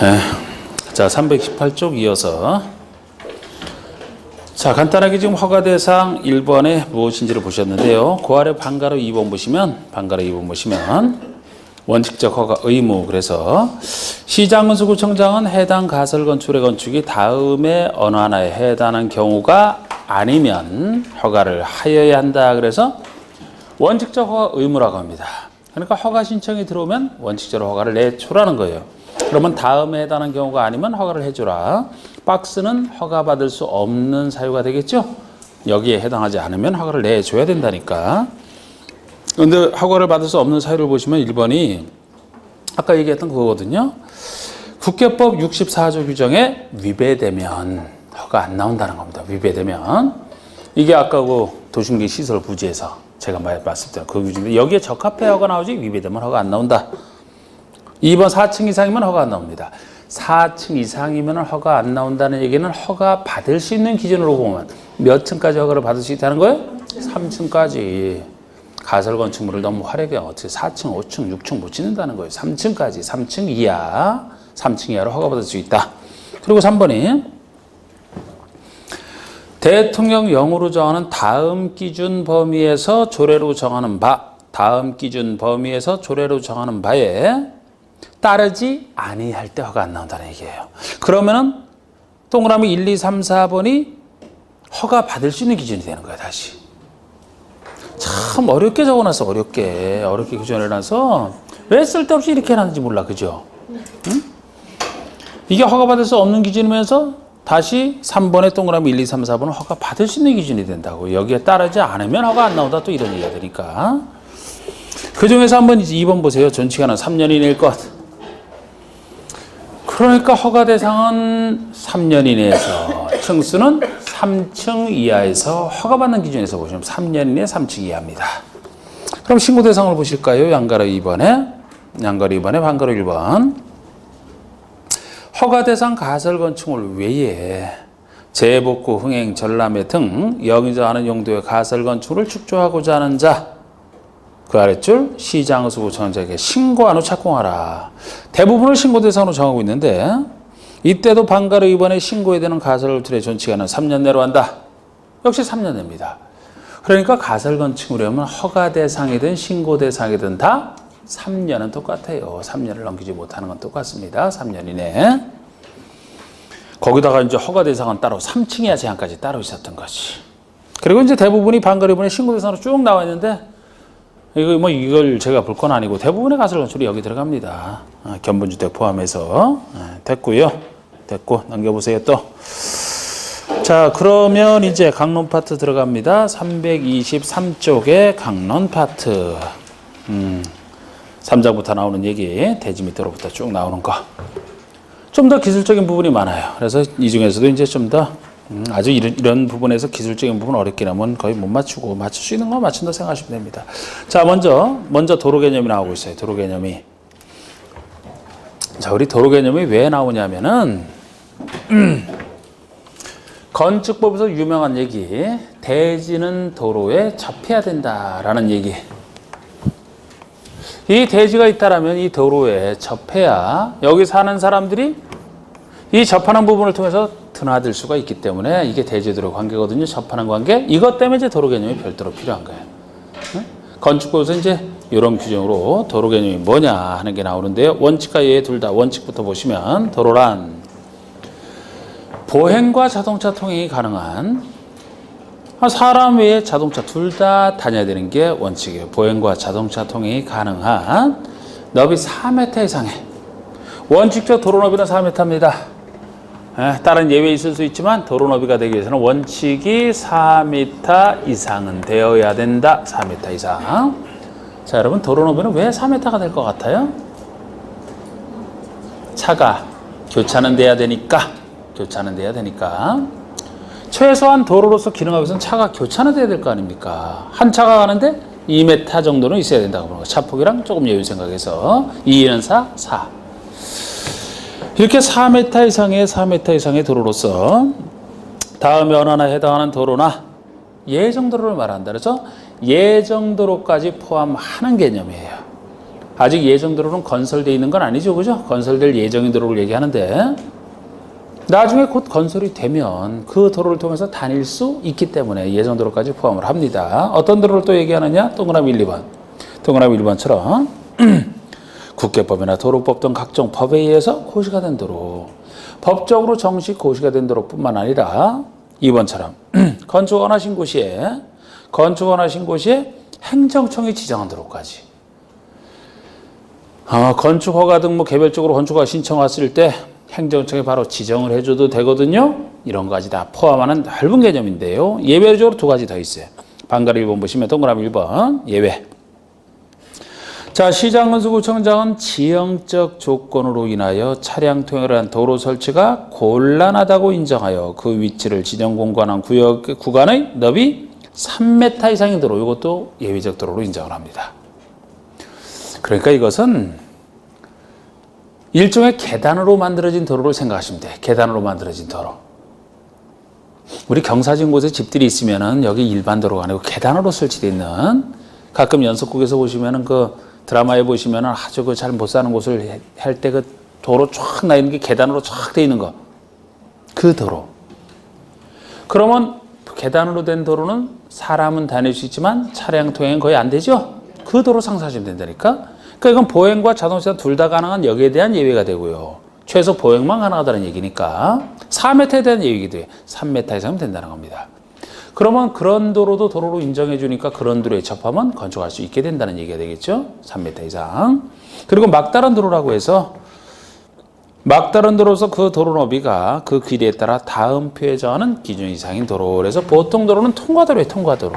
네. 자, 318쪽 이어서. 자, 간단하게 지금 허가 대상 1번에 무엇인지를 보셨는데요. 그 아래 방가로 2번 보시면 원칙적 허가 의무. 그래서 시장군수구청장은 해당 가설 건축의 건축이 다음에 어느 하나에 해당하는 경우가 아니면 허가를 하여야 한다. 그래서 원칙적 허가 의무라고 합니다. 그러니까 허가 신청이 들어오면 원칙적으로 허가를 내주라는 거예요. 그러면 다음에 해당하는 경우가 아니면 허가를 해주라. 박스는 허가받을 수 없는 사유가 되겠죠. 여기에 해당하지 않으면 허가를 내줘야 된다니까. 그런데 허가를 받을 수 없는 사유를 보시면 1번이 아까 얘기했던 그거거든요. 국회법 64조 규정에 위배되면 허가 안 나온다는 겁니다. 위배되면. 이게 아까 그 도심기 시설 부지에서 제가 말씀드린 그 규정인데 여기에 적합해 허가 나오지 위배되면 허가 안 나온다. 2번 4층 이상이면 허가 안 나옵니다. 4층 이상이면 허가 안 나온다는 얘기는 허가 받을 수 있는 기준으로 보면 몇 층까지 허가를 받을 수 있다는 거예요? 3층까지. 가설 건축물을 너무 화려하게 어떻게 4층, 5층, 6층 못 짓는다는 거예요. 3층까지. 3층 이하. 3층 이하로 허가받을 수 있다. 그리고 3번이 대통령령으로 정하는 다음 기준 범위에서 조례로 정하는 바에 따르지 아니할 때 허가 안 나온다는 얘기예요. 그러면은 동그라미 1, 2, 3, 4번이 허가 받을 수 있는 기준이 되는 거야, 다시. 참 어렵게 적어놨어, 어렵게 규정해놔서 왜 쓸데없이 이렇게 해놨는지 몰라, 그죠? 응? 이게 허가 받을 수 없는 기준이면서 다시 3번의 동그라미 1, 2, 3, 4번은 허가 받을 수 있는 기준이 된다고. 여기에 따르지 않으면 허가 안 나온다, 또 이런 얘기가 되니까. 그 중에서 한번 이제 2번 보세요. 전치기간은 3년 이내일 것. 그러니까 허가 대상은 3년 이내에서, 층수는 3층 이하에서 허가받는 기준에서 보시면 3년 이내 3층 이하입니다. 그럼 신고 대상을 보실까요? 양가로 2번에, 방가로 1번. 허가 대상 가설 건축물 외에 재복구, 흥행, 전람회 등 여기서 하는 용도의 가설 건축을 축조하고자 하는 자, 그 아랫줄 시장수구청장에게 신고한 후 착공하라. 대부분을 신고 대상으로 정하고 있는데 이때도 방가로 이번에 신고해야 되는 가설 건축의 전치기간은 3년 내로 한다. 역시 3년 내입니다. 그러니까 가설 건축물이면 허가 대상이든 신고 대상이든 다 3년은 똑같아요. 3년을 넘기지 못하는 건 똑같습니다. 3년 이내. 거기다가 이제 허가 대상은 따로 3층 이하 제한까지 따로 있었던 거지. 그리고 이제 대부분이 방가로 이번에 신고 대상으로 쭉 나와 있는데 이걸 제가 볼 건 아니고 대부분의 가설 건축이 여기 들어갑니다. 견본주택 포함해서. 됐고요. 됐고 넘겨보세요 또. 자, 그러면 이제 강론 파트 들어갑니다. 323쪽에 강론 파트. 3장부터 나오는 얘기, 대지 밑으로부터 쭉 나오는 거. 좀 더 기술적인 부분이 많아요. 그래서 이 중에서도 이제 좀 더 아주 이런 부분에서 기술적인 부분 어렵긴 하면 거의 못 맞추고 맞출 수 있는 거 맞춘다 생각하시면 됩니다. 자, 먼저 도로 개념이 나오고 있어요. 도로 개념이. 자, 우리 도로 개념이 왜 나오냐면은 건축법에서 유명한 얘기, 대지는 도로에 접해야 된다라는 얘기. 이 대지가 있다라면 이 도로에 접해야 여기 사는 사람들이 이 접하는 부분을 통해서 드나들 수가 있기 때문에 이게 대지도로 관계거든요. 접하는 관계. 이것 때문에 이제 도로 개념이 별도로 필요한 거예요. 건축법에서 이제 이런 규정으로 도로 개념이 뭐냐 하는 게 나오는데요. 원칙과 예외 둘 다 원칙부터 보시면 도로란 보행과 자동차 통행이 가능한 사람 외에 자동차 둘 다 다녀야 되는 게 원칙이에요. 보행과 자동차 통행이 가능한 너비 4m 이상의 원칙적 도로 너비는 4m입니다. 다른 예외 있을 수 있지만 도로 너비가 되기 위해서는 원칙이 4m 이상은 되어야 된다. 4m 이상. 자, 여러분 도로 너비는 왜 4m가 될 것 같아요? 차가 교차는 돼야 되니까. 최소한 도로로서 기능하기 위해서는 차가 교차는 돼야 될 거 아닙니까? 한 차가 가는데 2m 정도는 있어야 된다고 보는 거. 차폭이랑 조금 여유 생각해서 2는 4. 이렇게 4m 이상의 도로로서 다음에 어느 하나 해당하는 도로나 예정도로를 말한다. 그래서 예정도로까지 포함하는 개념이에요. 아직 예정 도로는 건설되어 있는 건 아니죠. 그죠? 건설될 예정인 도로를 얘기하는데 나중에 곧 건설이 되면 그 도로를 통해서 다닐 수 있기 때문에 예정 도로까지 포함을 합니다. 어떤 도로를 또 얘기하느냐? 동그라미 1, 2번. 동그라미 1번처럼 국계법이나 도로법 등 각종 법에 의해서 고시가 된 도로. 법적으로 정식 고시가 된 도로뿐만 아니라 2번처럼 건축 원하신 곳에 행정청이 지정한 도로까지. 건축 허가 등 뭐 개별적으로 건축 허가 신청 왔을 때 행정청이 바로 지정을 해줘도 되거든요. 이런 것까지 다 포함하는 넓은 개념인데요. 예외적으로 두 가지 더 있어요. 방가를 1번 보시면 동그라미 1번 예외. 자, 시장군수구청장은 지형적 조건으로 인하여 차량 통행을 한 도로 설치가 곤란하다고 인정하여 그 위치를 지정 공간한 구간의 너비 3m 이상인 도로, 이것도 예외적 도로로 인정을 합니다. 그러니까 이것은 일종의 계단으로 만들어진 도로를 생각하시면 돼. 계단으로 만들어진 도로. 우리 경사진 곳에 집들이 있으면은 여기 일반 도로가 아니고 계단으로 설치되어 있는, 가끔 연속국에서 보시면은 그 드라마에 보시면은 아주 그 잘 못 사는 곳을 할 때 그 도로 쫙 나 있는 게 계단으로 쫙 돼 있는 거. 그 도로. 그러면 계단으로 된 도로는 사람은 다닐 수 있지만 차량 통행은 거의 안 되죠? 그 도로 상상하시면 된다니까? 그러니까 이건 보행과 자동차 둘 다 가능한 여기에 대한 예외가 되고요. 최소 보행만 가능하다는 얘기니까 4m에 대한 예외이기도 해요. 3m 이상은 된다는 겁니다. 그러면 그런 도로도 도로로 인정해 주니까 그런 도로에 접하면 건축할 수 있게 된다는 얘기가 되겠죠. 3m 이상. 그리고 막다른 도로라고 해서 막다른 도로에서 그 도로 너비가 그 길이에 따라 다음 표에 정하는 기준 이상인 도로. 그래서 보통 도로는 통과도로예요. 통과도로.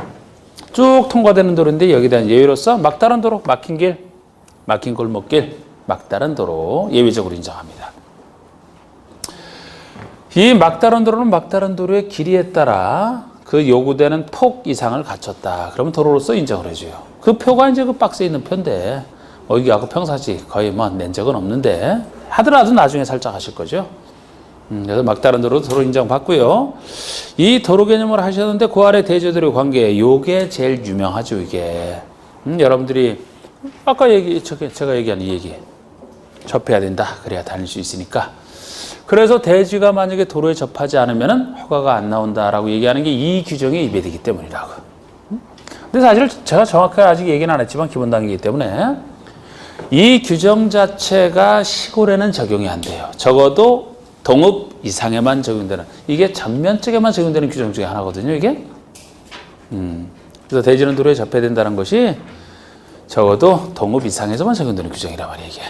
쭉 통과되는 도로인데 여기에 대한 예외로서 막다른 도로, 막힌 길, 막힌 골목길, 막다른 도로 예외적으로 인정합니다. 이 막다른 도로는 막다른 도로의 길이에 따라 그 요구되는 폭 이상을 갖췄다. 그러면 도로로서 인정을 해줘요. 그 표가 이제 그 박스에 있는 표인데, 여기하고 평사지 거의 뭐 낸 적은 없는데, 하더라도 나중에 살짝 하실 거죠. 그래서 막다른 도로 인정받고요. 이 도로 개념을 하셨는데, 그 아래 대지도로의 관계, 요게 제일 유명하죠, 이게. 여러분들이, 아까 제가 얘기한 이 얘기. 접해야 된다. 그래야 다닐 수 있으니까. 그래서 대지가 만약에 도로에 접하지 않으면 허가가 안 나온다라고 얘기하는 게 이 규정에 위배되기 때문이라고. 근데 사실 제가 정확하게 아직 얘기는 안 했지만 기본 단계이기 때문에 이 규정 자체가 시골에는 적용이 안 돼요. 적어도 동읍 이상에만 적용되는, 이게 전면 쪽에만 적용되는 규정 중에 하나거든요, 이게. 그래서 대지는 도로에 접해야 된다는 것이 적어도 동읍 이상에서만 적용되는 규정이란 말이에요, 이게.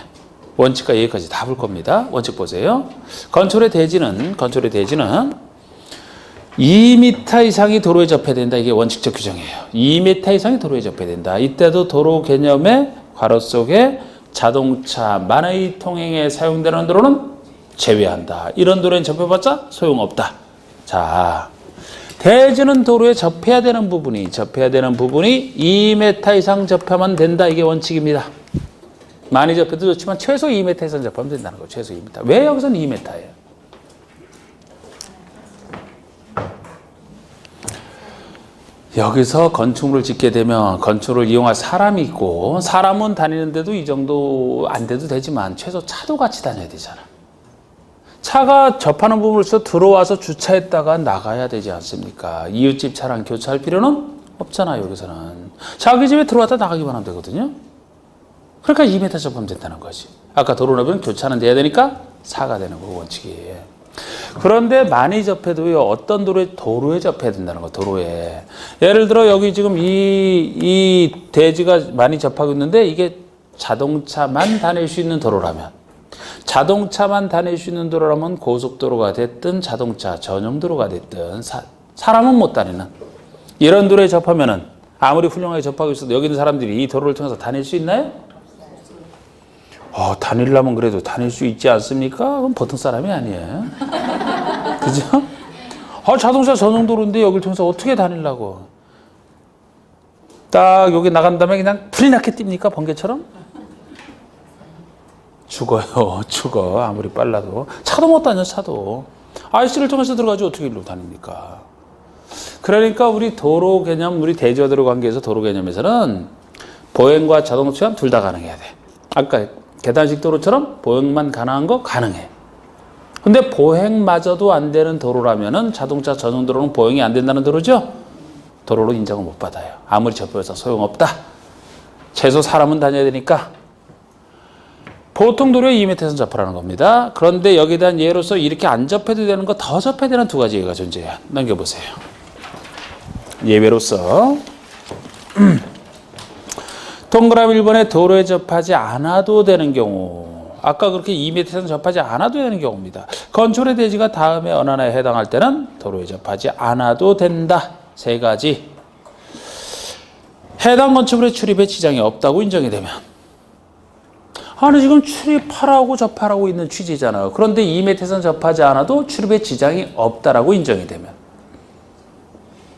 원칙과 예외까지 다 볼 겁니다. 원칙 보세요. 건축의 대지는 2m 이상이 도로에 접해야 된다. 이게 원칙적 규정이에요. 2m 이상이 도로에 접해야 된다. 이때도 도로 개념의 괄호 속에 자동차만의 통행에 사용되는 도로는 제외한다. 이런 도로엔 접해봤자 소용없다. 자, 대지는 도로에 접해야 되는 부분이 2m 이상 접하면 된다. 이게 원칙입니다. 많이 접해도 좋지만 최소 2m 이상 접하면 된다는 거예요. 최소 2m. 왜 여기서는 2m예요? 여기서 건축물을 짓게 되면 건축을 이용할 사람이 있고, 사람은 다니는데도 이 정도 안 돼도 되지만 최소 차도 같이 다녀야 되잖아. 차가 접하는 부분으로서 들어와서 주차했다가 나가야 되지 않습니까? 이웃집 차랑 교차할 필요는 없잖아요. 여기서는 자기 집에 들어왔다 나가기만 하면 되거든요. 그러니까 2m 접하면 된다는 거지. 아까 도로 너비는 교차는 돼야 되니까 4가 되는 거 원칙이. 그런데 많이 접해도요, 어떤 도로에 접해야 된다는 거, 도로에. 예를 들어 여기 지금 이 대지가 많이 접하고 있는데 이게 자동차만 다닐 수 있는 도로라면, 고속도로가 됐든 자동차 전용 도로가 됐든 사람은 못 다니는 이런 도로에 접하면은 아무리 훌륭하게 접하고 있어도 여기 있는 사람들이 이 도로를 통해서 다닐 수 있나요? 다니려면 그래도 다닐 수 있지 않습니까? 그럼 보통 사람이 아니에요. 그죠? 자동차 전용 도로인데 여기를 통해서 어떻게 다니려고. 딱 여기 나간 다음에 그냥 불이 나게 뜁니까? 번개처럼? 죽어. 아무리 빨라도. 차도 못 다녀, 차도. IC를 통해서 들어가지 어떻게 일로 다닙니까? 그러니까 우리 도로 개념, 우리 대지와 도로 관계에서 도로 개념에서는 보행과 자동차 둘 다 가능해야 돼. 아까 계단식 도로처럼 보행만 가능한 거 가능해. 근데 보행마저도 안 되는 도로라면은 자동차 전용 도로는 보행이 안 된다는 도로죠? 도로로 인정을 못 받아요. 아무리 접혀서 소용없다. 최소 사람은 다녀야 되니까. 보통 도로에 2m선 접하라는 겁니다. 그런데 여기에 대한 예로서 이렇게 안 접해도 되는 거 더 접해야 되는 두 가지 예가 존재해요. 넘겨보세요. 예외로서 동그라미 1번에 도로에 접하지 않아도 되는 경우, 아까 그렇게 2m선 접하지 않아도 되는 경우입니다. 건축의 대지가 다음에 어느 하나에 해당할 때는 도로에 접하지 않아도 된다. 세 가지. 해당 건축물의 출입에 지장이 없다고 인정이 되면, 아니 지금 출입하라고 접하라고 있는 취지잖아요. 그런데 2m선 접하지 않아도 출입에 지장이 없다라고 인정이 되면,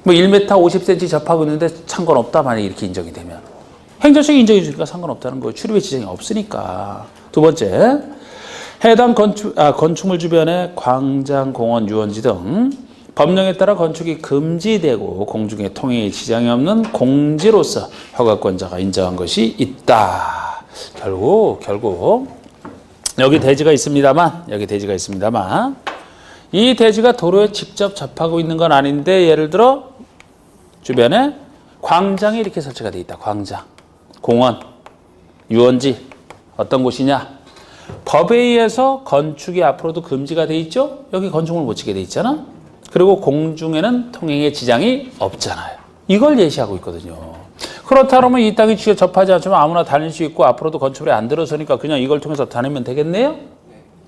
뭐 1m 50cm 접하고 있는데 상관없다 만약 이렇게 인정이 되면, 행정청이 인정해 주니까 상관없다는 거예요. 출입에 지장이 없으니까. 두 번째, 해당 건축물 주변에 광장, 공원, 유원지 등 법령에 따라 건축이 금지되고 공중에 통행에 지장이 없는 공지로서 허가권자가 인정한 것이 있다. 결국 여기 대지가 있습니다만 이 대지가 도로에 직접 접하고 있는 건 아닌데, 예를 들어 주변에 광장이 이렇게 설치가 되어 있다. 광장, 공원, 유원지, 어떤 곳이냐? 법에 의해서 건축이 앞으로도 금지가 돼 있죠? 여기 건축물 못 짓게 돼 있잖아? 그리고 공중에는 통행에 지장이 없잖아요. 이걸 예시하고 있거든요. 그렇다면 이 땅이 직접 접하지 않지만 아무나 다닐 수 있고 앞으로도 건축물이 안 들어서니까 그냥 이걸 통해서 다니면 되겠네요?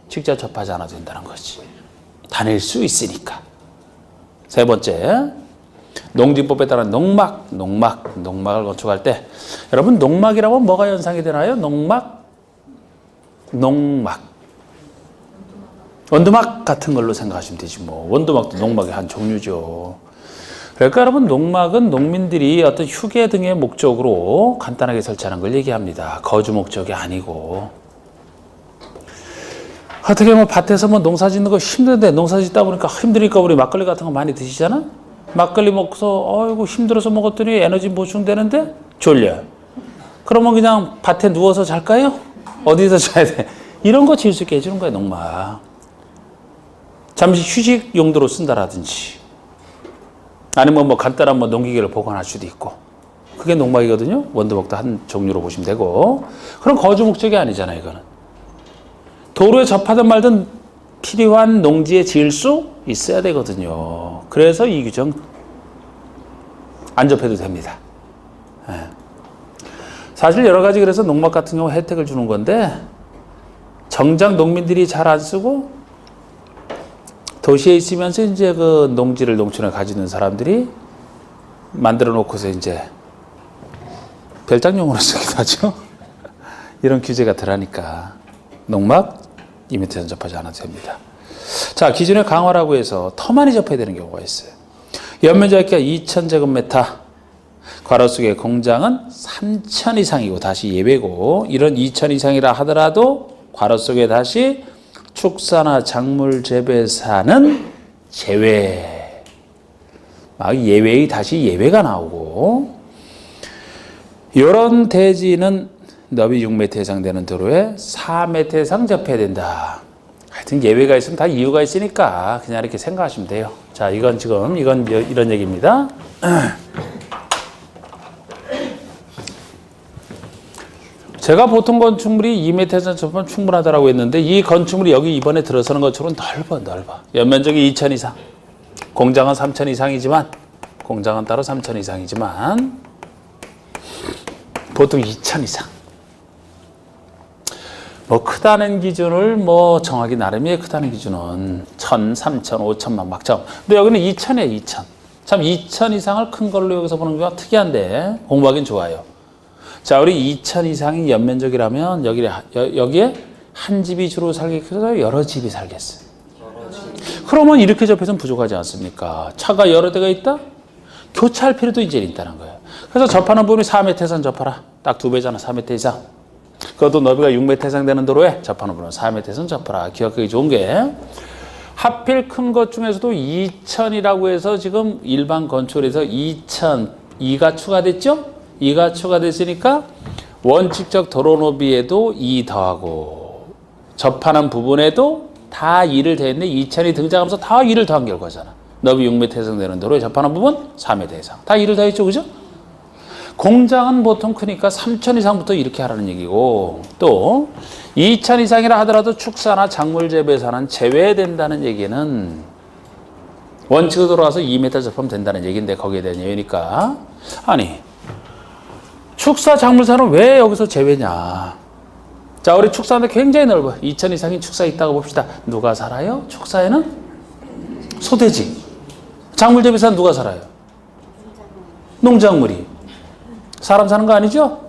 직접 접하지 않아도 된다는 거지. 다닐 수 있으니까. 세 번째, 농지법에 따른 농막을 건축할 때, 여러분 농막이라면 뭐가 연상이 되나요? 농막. 원두막 같은 걸로 생각하시면 되지 뭐. 원두막도 농막의 한 종류죠. 그러니까 여러분 농막은 농민들이 어떤 휴게 등의 목적으로 간단하게 설치하는 걸 얘기합니다. 거주 목적이 아니고. 어떻게 뭐 밭에서 뭐 농사 짓는 거 힘든데, 농사 짓다 보니까 힘드니까 우리 막걸리 같은 거 많이 드시잖아? 막걸리 먹고서 어이구 힘들어서 먹었더니 에너지 보충되는데 졸려. 그러면 그냥 밭에 누워서 잘까요? 어디서 자야 돼? 이런 거 지을 수 있게 해주는 거야, 농막. 잠시 휴식 용도로 쓴다라든지, 아니면 뭐 간단한 뭐 농기계를 보관할 수도 있고, 그게 농막이거든요. 원두막도 한 종류로 보시면 되고. 그럼 거주 목적이 아니잖아요, 이거는. 도로에 접하든 말든 필요한 농지에 지을 수 있어야 되거든요. 그래서 이 규정 안 접해도 됩니다. 네. 사실 여러 가지 그래서 농막 같은 경우 혜택을 주는 건데, 정작 농민들이 잘 안 쓰고 도시에 있으면서 이제 그 농지를 농촌에 가지는 사람들이 만들어 놓고서 이제 별장용으로 쓰기도 하죠. 이런 규제가 들어가니까 농막 2m선 접하지 않아도 됩니다. 자, 기존의 강화라고 해서 더 많이 접해야 되는 경우가 있어요. 연면적이 2,000제곱미터, 괄호 속의 공장은 3,000 이상이고 다시 예외고, 이런 2,000 이상이라 하더라도 괄호 속에 다시 축사나 작물 재배사는 제외. 막 예외의 다시 예외가 나오고, 이런 대지는 너비 6m 이상 되는 도로에 4m 이상 접해야 된다. 하여튼 예외가 있으면 다 이유가 있으니까 그냥 이렇게 생각하시면 돼요. 자, 이건 이런 얘기입니다. 제가 보통 건축물이 2m 이상 접하면 충분하다고 했는데, 이 건축물이 여기 이번에 들어서는 것처럼 넓어. 연면적이 2,000 이상. 공장은 3,000 이상이지만, 공장은 따로 3,000 이상이지만, 보통 2,000 이상. 뭐 크다는 기준을 뭐 정하기 나름이에요. 크다는 기준은 1,000, 3,000, 5,000 막점. 근데 여기는 2,000이에요. 2,000. 참 2,000 이상을 큰 걸로 여기서 보는 게 특이한데 공부하기는 좋아요. 자, 우리 2,000 이상이 연면적이라면 여기에 한 집이 주로 살겠어요? 여러 집이 살겠어요? 그러면 이렇게 접해서는 부족하지 않습니까? 차가 여러 대가 있다? 교차할 필요도 이제 있다는 거예요. 그래서 접하는 부분이 4m 이상 접하라. 딱 2배잖아. 4m 이상. 그것도 너비가 6m 이상 되는 도로에 접하는 부분은 4m 이상 접하라. 기억하기 좋은 게, 하필 큰 것 중에서도 2,000이라고 해서 지금 일반 건축에서 2,000, 2가 추가됐죠? 2가 추가됐으니까 원칙적 도로 너비에도 2 더하고 접하는 부분에도 다 2를 더했는데 2천이 등장하면서 다 2를 더한 결과잖아. 너비 6m 해상되는 도로에 접하는 부분 4m 이상. 다 2를 더했죠, 그죠? 공장은 보통 크니까 3천 이상부터 이렇게 하라는 얘기고, 또 2천 이상이라 하더라도 축사나 작물 재배사는 제외된다는 얘기는 원칙으로 돌아가서 2m 접하면 된다는 얘기인데, 거기에 대한 예외니까. 아니, 축사 작물사는 왜 여기서 제외냐? 자, 우리 축사인데 굉장히 넓어. 2천 이상인 축사 있다고 봅시다. 누가 살아요? 축사에는? 소돼지. 작물 재배사는 누가 살아요? 농작물이. 사람 사는 거 아니죠?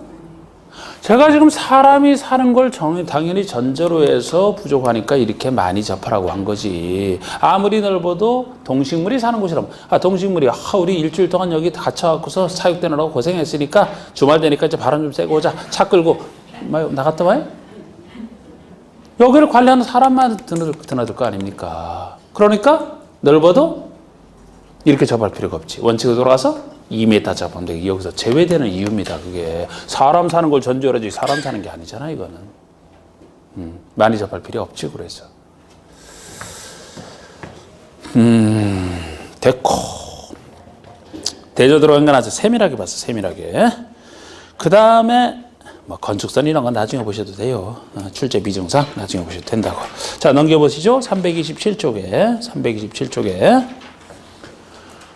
제가 지금 사람이 사는 걸 당연히 전제로 해서 부족하니까 이렇게 많이 접하라고 한 거지. 아무리 넓어도 동식물이 사는 곳이라면, 동식물이, 우리 일주일 동안 여기 갇혀갖고서 사육되느라고 고생했으니까 주말 되니까 이제 바람 좀 쐬고 오자. 차 끌고, 나갔다 와요? 여기를 관리하는 사람만 드나들 거 아닙니까? 그러니까 넓어도 이렇게 접할 필요가 없지. 원칙으로 돌아가서 2m 접하면 되게 여기서 제외되는 이유입니다. 그게 사람 사는 걸 전제로 하지 사람 사는 게 아니잖아, 이거는. 많이 접할 필요 없지. 그래서 됐고, 대조 들어간 건 아주 세밀하게 봤어. 세밀하게. 그 다음에 건축선 이런 건 나중에 보셔도 돼요. 출제 비증상 나중에 보셔도 된다고. 자, 넘겨보시죠. 327쪽에 327쪽에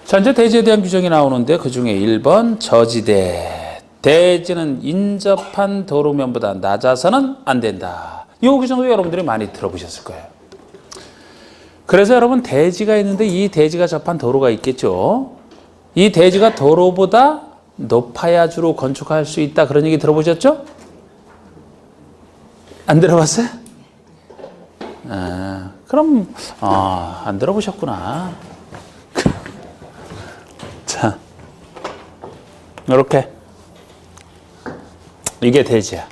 자, 이제 대지에 대한 규정이 나오는데, 그 중에 1번 저지대. 대지는 인접한 도로면보다 낮아서는 안 된다. 이 규정도 여러분들이 많이 들어보셨을 거예요. 그래서 여러분, 대지가 있는데 이 대지가 접한 도로가 있겠죠. 이 대지가 도로보다 높아야 주로 건축할 수 있다. 그런 얘기 들어보셨죠? 안 들어봤어요? 그럼 안 들어보셨구나. 자, 이렇게 이게 대지야.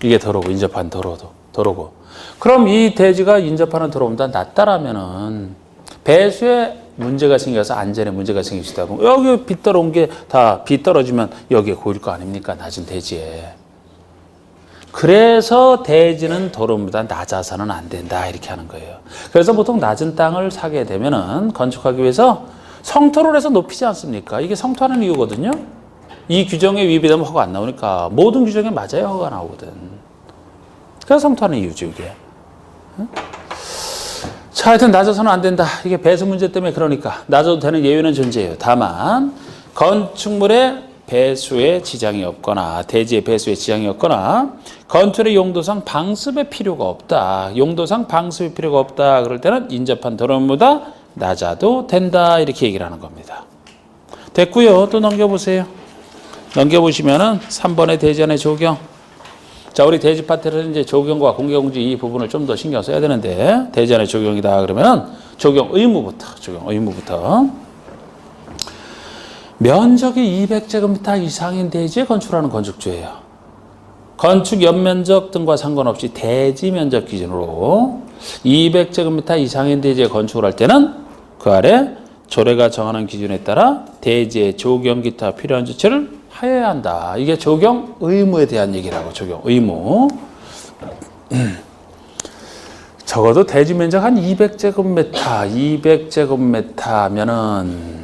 이게 도로고, 인접한 도로고. 그럼 이 대지가 인접하는 도로보다 낮다라면은 배수에 문제가 생겨서 안전에 문제가 생길 수 있다고. 여기 비 떨어온 게 다 비 떨어지면 여기에 고일 거 아닙니까? 낮은 대지에. 그래서 대지는 도로보다 낮아서는 안 된다, 이렇게 하는 거예요. 그래서 보통 낮은 땅을 사게 되면은 건축하기 위해서 성토를 해서 높이지 않습니까? 이게 성토하는 이유거든요. 이 규정에 위배되면 허가 안 나오니까. 모든 규정에 맞아야 허가 나오거든. 그래서 성토하는 이유죠, 이게. 자, 하여튼 낮아서는 안 된다. 이게 배수 문제 때문에. 그러니까 낮아도 되는 예외는 존재해요. 다만 건축물의 배수에 지장이 없거나 대지의 배수에 지장이 없거나 건축의 용도상 방습의 필요가 없다. 용도상 방습의 필요가 없다. 그럴 때는 인접한 도로보다 낮아도 된다, 이렇게 얘기를 하는 겁니다. 됐고요. 또 넘겨보세요. 넘겨보시면은 3번의 대지안의 조경. 자, 우리 대지 파트는 이제 조경과 공개공지 이 부분을 좀 더 신경 써야 되는데, 대지안의 조경이다 그러면 조경 의무부터. 면적이 200제곱미터 이상인 대지에 건축하는 건축주예요. 건축 연면적 등과 상관없이 대지 면적 기준으로 200제곱미터 이상인 대지에 건축을 할 때는 그 아래 조례가 정하는 기준에 따라 대지의 조경 기타 필요한 조치를 하여야 한다. 이게 조경 의무에 대한 얘기라고. 조경 의무. 적어도 대지 면적 한 200제곱미터면은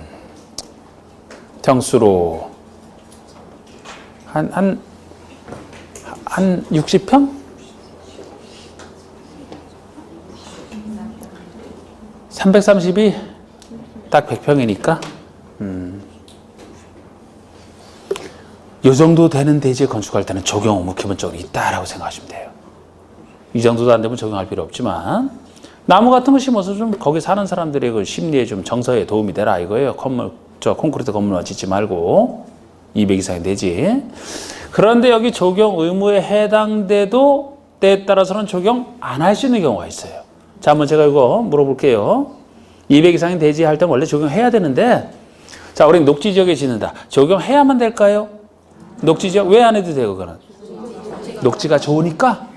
평수로 한 60평? 330이 딱 100평이니까 이 정도 되는 대지에 건축할 때는 조경 의무 기본적으로 있다라고 생각하시면 돼요. 이 정도도 안 되면 적용할 필요 없지만, 나무 같은 거 심어서 좀 거기 사는 사람들의 그 심리에 좀 정서에 도움이 되라 이거예요. 콘크리트 건물만 짓지 말고 200 이상이 되지. 그런데 여기 적용 의무에 해당돼도 때에 따라서는 적용 안 할 수 있는 경우가 있어요. 자, 한번 제가 이거 물어볼게요. 200 이상이 되지 할 때 원래 적용해야 되는데, 자, 우리 녹지 지역에 짓는다. 적용해야만 될까요? 녹지 지역 왜 안 해도 돼요, 그거는? 녹지가 좋으니까?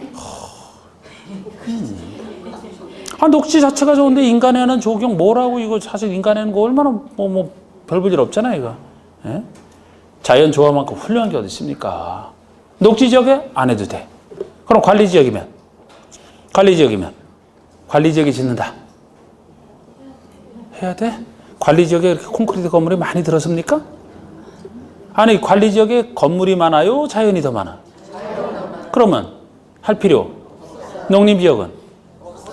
녹지 자체가 좋은데 인간에는 적용 뭐라고, 이거 사실 인간에는 거 얼마나 별 볼 일 없잖아요, 이거. 예? 자연 조화만큼 훌륭한 게 어디 있습니까? 녹지지역에 안 해도 돼. 그럼 관리지역이면 관리지역이 짓는다. 해야 돼? 관리지역에 이렇게 콘크리트 건물이 많이 들었습니까? 아니, 관리지역에 건물이 많아요? 자연이 더 많아? 그러면 할 필요. 농림지역은?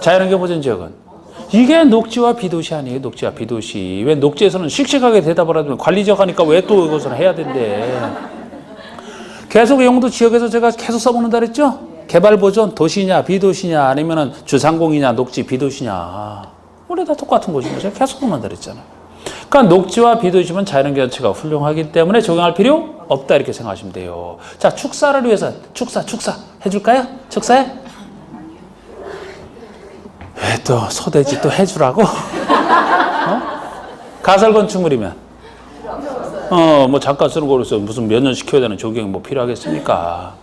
자연환경보전지역은? 이게 녹지와 비도시 아니에요? 녹지와 비도시. 왜 녹지에서는 씩씩하게 대답을 하면 관리지역 하니까 왜 또 이것을 해야 된대? 계속 용도 지역에서 제가 계속 써먹는다 그랬죠? 개발보전 도시냐 비도시냐 아니면 주상공이냐 녹지 비도시냐. 원래 다 똑같은 것이죠. 제가 계속 써먹는다 그랬잖아요. 그러니까 녹지와 비도시면 자연환경 자체가 훌륭하기 때문에 적용할 필요 없다 이렇게 생각하시면 돼요. 자, 축사를 위해서 축사 해줄까요? 축사해? 왜 또 소돼지 또 해주라고? 가설건축물이면 뭐 잠깐 쓰는 거로서 무슨 몇 년 시켜야 되는 조경이 뭐 필요하겠습니까?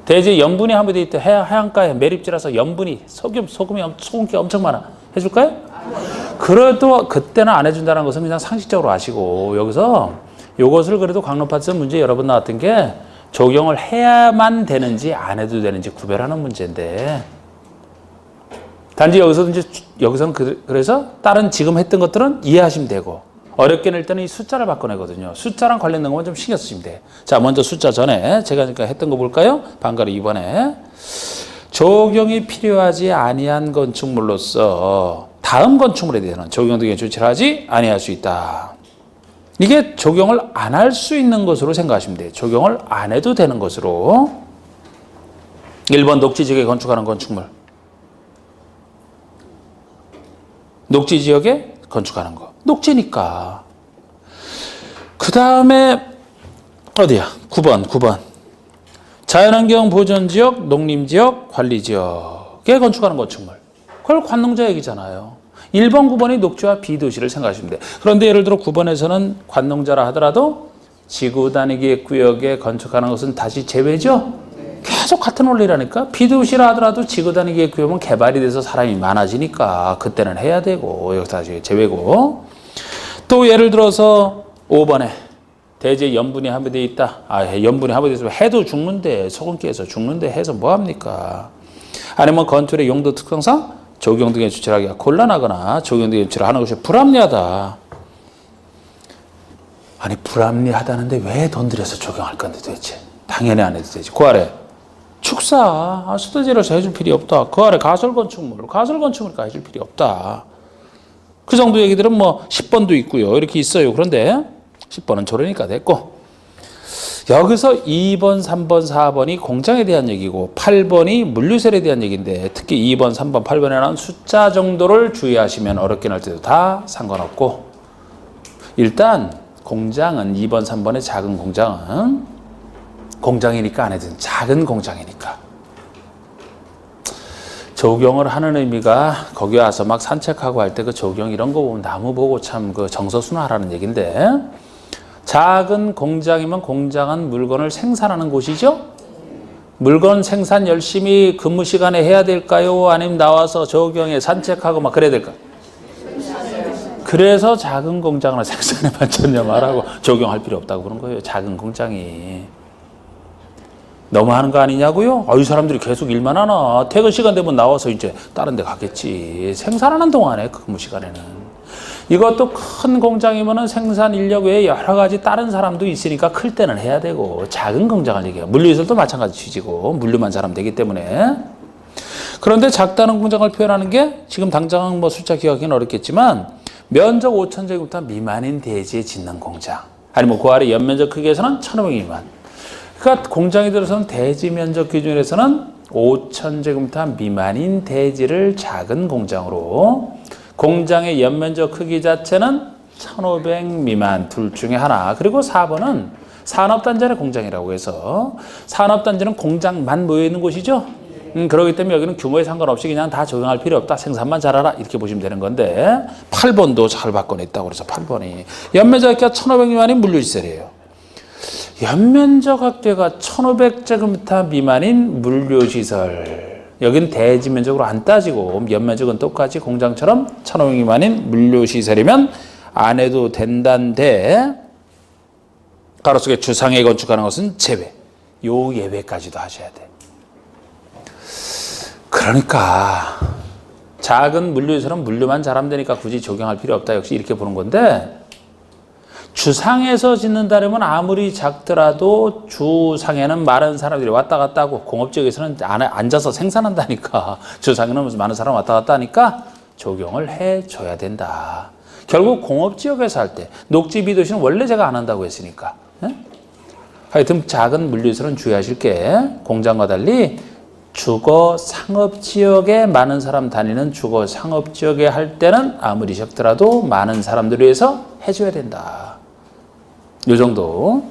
대지 염분이 한 번 있대. 해안가에 매립지라서 염분이 소금기 엄청 많아. 해줄까요? 그래도 그때는 안 해준다는 것은 그냥 상식적으로 아시고, 여기서 이것을 그래도 강론파트 문제 여러 번 나왔던 게 적용을 해야만 되는지 안 해도 되는지 구별하는 문제인데, 단지 여기서는 그래서 다른 지금 했던 것들은 이해하시면 되고, 어렵게 낼 때는 이 숫자를 바꿔내거든요. 숫자랑 관련된 것만 좀 신경 쓰시면 돼요. 자, 먼저 숫자 전에 제가 그러니까 했던 거 볼까요? 방가루 2번에 적용이 필요하지 아니한 건축물로서 다음 건축물에 대해서는 적용 등의 조치를 하지 아니할 수 있다. 이게 적용을 안 할 수 있는 것으로 생각하시면 돼요. 적용을 안 해도 되는 것으로. 1번 녹지지역에 건축하는 건축물. 녹지지역에 건축하는 거. 녹지니까. 그 다음에 어디야? 9번. 자연환경 보전지역, 농림지역, 관리지역에 건축하는 건축물. 그걸 관농자 얘기잖아요. 1번, 9번이 녹지와 비도시를 생각하시면 돼요. 그런데 예를 들어 9번에서는 관농자라 하더라도 지구 단위 구역에 건축하는 것은 다시 제외죠? 계속 같은 원리라니까. 비도시라 하더라도 지구 단위 구역은 개발이 돼서 사람이 많아지니까 그때는 해야 되고, 여기 다시 제외고. 또 예를 들어서 5번에 대지에 염분이 함유되어 있다. 염분이 함유되어 있으면 해도 죽는데, 소금기에서 죽는데 해서 뭐합니까? 아니면 건축의 용도 특성상 적용 등의 조치를 하기가 곤란하거나 적용 등의 조치를 하는 것이 불합리하다. 아니, 불합리하다는데 왜 돈 들여서 적용할 건데 도대체? 당연히 안 해도 되지. 그 아래 축사, 수도지로서 해줄 필요 없다. 그 아래 가설건축물까 해줄 필요 없다. 그 정도 얘기들은 뭐 10번도 있고요. 이렇게 있어요. 그런데 10번은 저러니까 됐고, 여기서 2번, 3번, 4번이 공장에 대한 얘기고 8번이 물류설에 대한 얘기인데, 특히 2번, 3번, 8번에 나온 숫자 정도를 주의하시면 어렵게 날 때도 다 상관없고, 일단 공장은 2번, 3번의 작은 공장은 공장이니까 안 해도 작은 공장이니까 적용을 하는 의미가, 거기 와서 막 산책하고 할 때 그 적용 이런 거 보면 나무 보고 참 그 정서순화하라는 얘기인데, 작은 공장이면 공장은 물건을 생산하는 곳이죠? 물건 생산 열심히 근무 시간에 해야 될까요? 아니면 나와서 적용에 산책하고 막 그래야 될까요? 그래서 작은 공장을 생산에만 전념하라고, 적용할 필요 없다고 그런 거예요. 작은 공장이. 너무하는 거 아니냐고요? 이 사람들이 계속 일만 하나? 퇴근 시간 되면 나와서 이제 다른 데 가겠지. 생산하는 동안에 근무 시간에는. 이것도 큰 공장이면은 생산 인력 외에 여러 가지 다른 사람도 있으니까 클 때는 해야 되고, 작은 공장을 얘기해요. 물류에서도 마찬가지 취지고, 물류만 잘하면 되기 때문에. 그런데 작다는 공장을 표현하는 게 지금 당장 뭐 숫자 기억하기는 어렵겠지만, 면적 5,000제곱미터 미만인 대지에 짓는 공장, 아니면 그 아래 연면적 크기에서는 1,500 미만. 그러니까 공장에 들어서는 대지 면적 기준에서는 5,000제곱미터 미만인 대지를 작은 공장으로, 공장의 연면적 크기 자체는 1,500 미만, 둘 중에 하나. 그리고 4번은 산업단지 내 공장이라고 해서, 산업단지는 공장만 모여있는 곳이죠. 그렇기 때문에 여기는 규모에 상관없이 그냥 다 적용할 필요 없다. 생산만 잘하라. 이렇게 보시면 되는 건데, 8번도 잘 바꿔냈다고 그래서 8번이 연면적 합계가 1,500 미만인 물류시설이에요. 연면적 합계가 1,500제곱미터 미만인 물류시설. 여기는 대지 면적으로 안 따지고 연면적은 똑같이 공장처럼 1,500 미만인 물류시설이면 안 해도 된다는데, 가로 속에 주상에 건축하는 것은 제외. 요 예외까지도 하셔야 돼. 그러니까 작은 물류에서는 물류만 잘하면 되니까 굳이 적용할 필요 없다. 역시 이렇게 보는 건데 주상에서 짓는다면 아무리 작더라도 주상에는 많은 사람들이 왔다 갔다 하고 공업지역에서는 앉아서 생산한다니까 주상에는 많은 사람 왔다 갔다 하니까 적용을 해줘야 된다. 결국 공업지역에서 할 때 녹지비도시는 원래 제가 안 한다고 했으니까 하여튼 작은 물류에서는 주의하실 게 공장과 달리 주거 상업지역에 많은 사람 다니는 주거 상업지역에 할 때는 아무리 적더라도 많은 사람들을 위해서 해줘야 된다. 요 정도.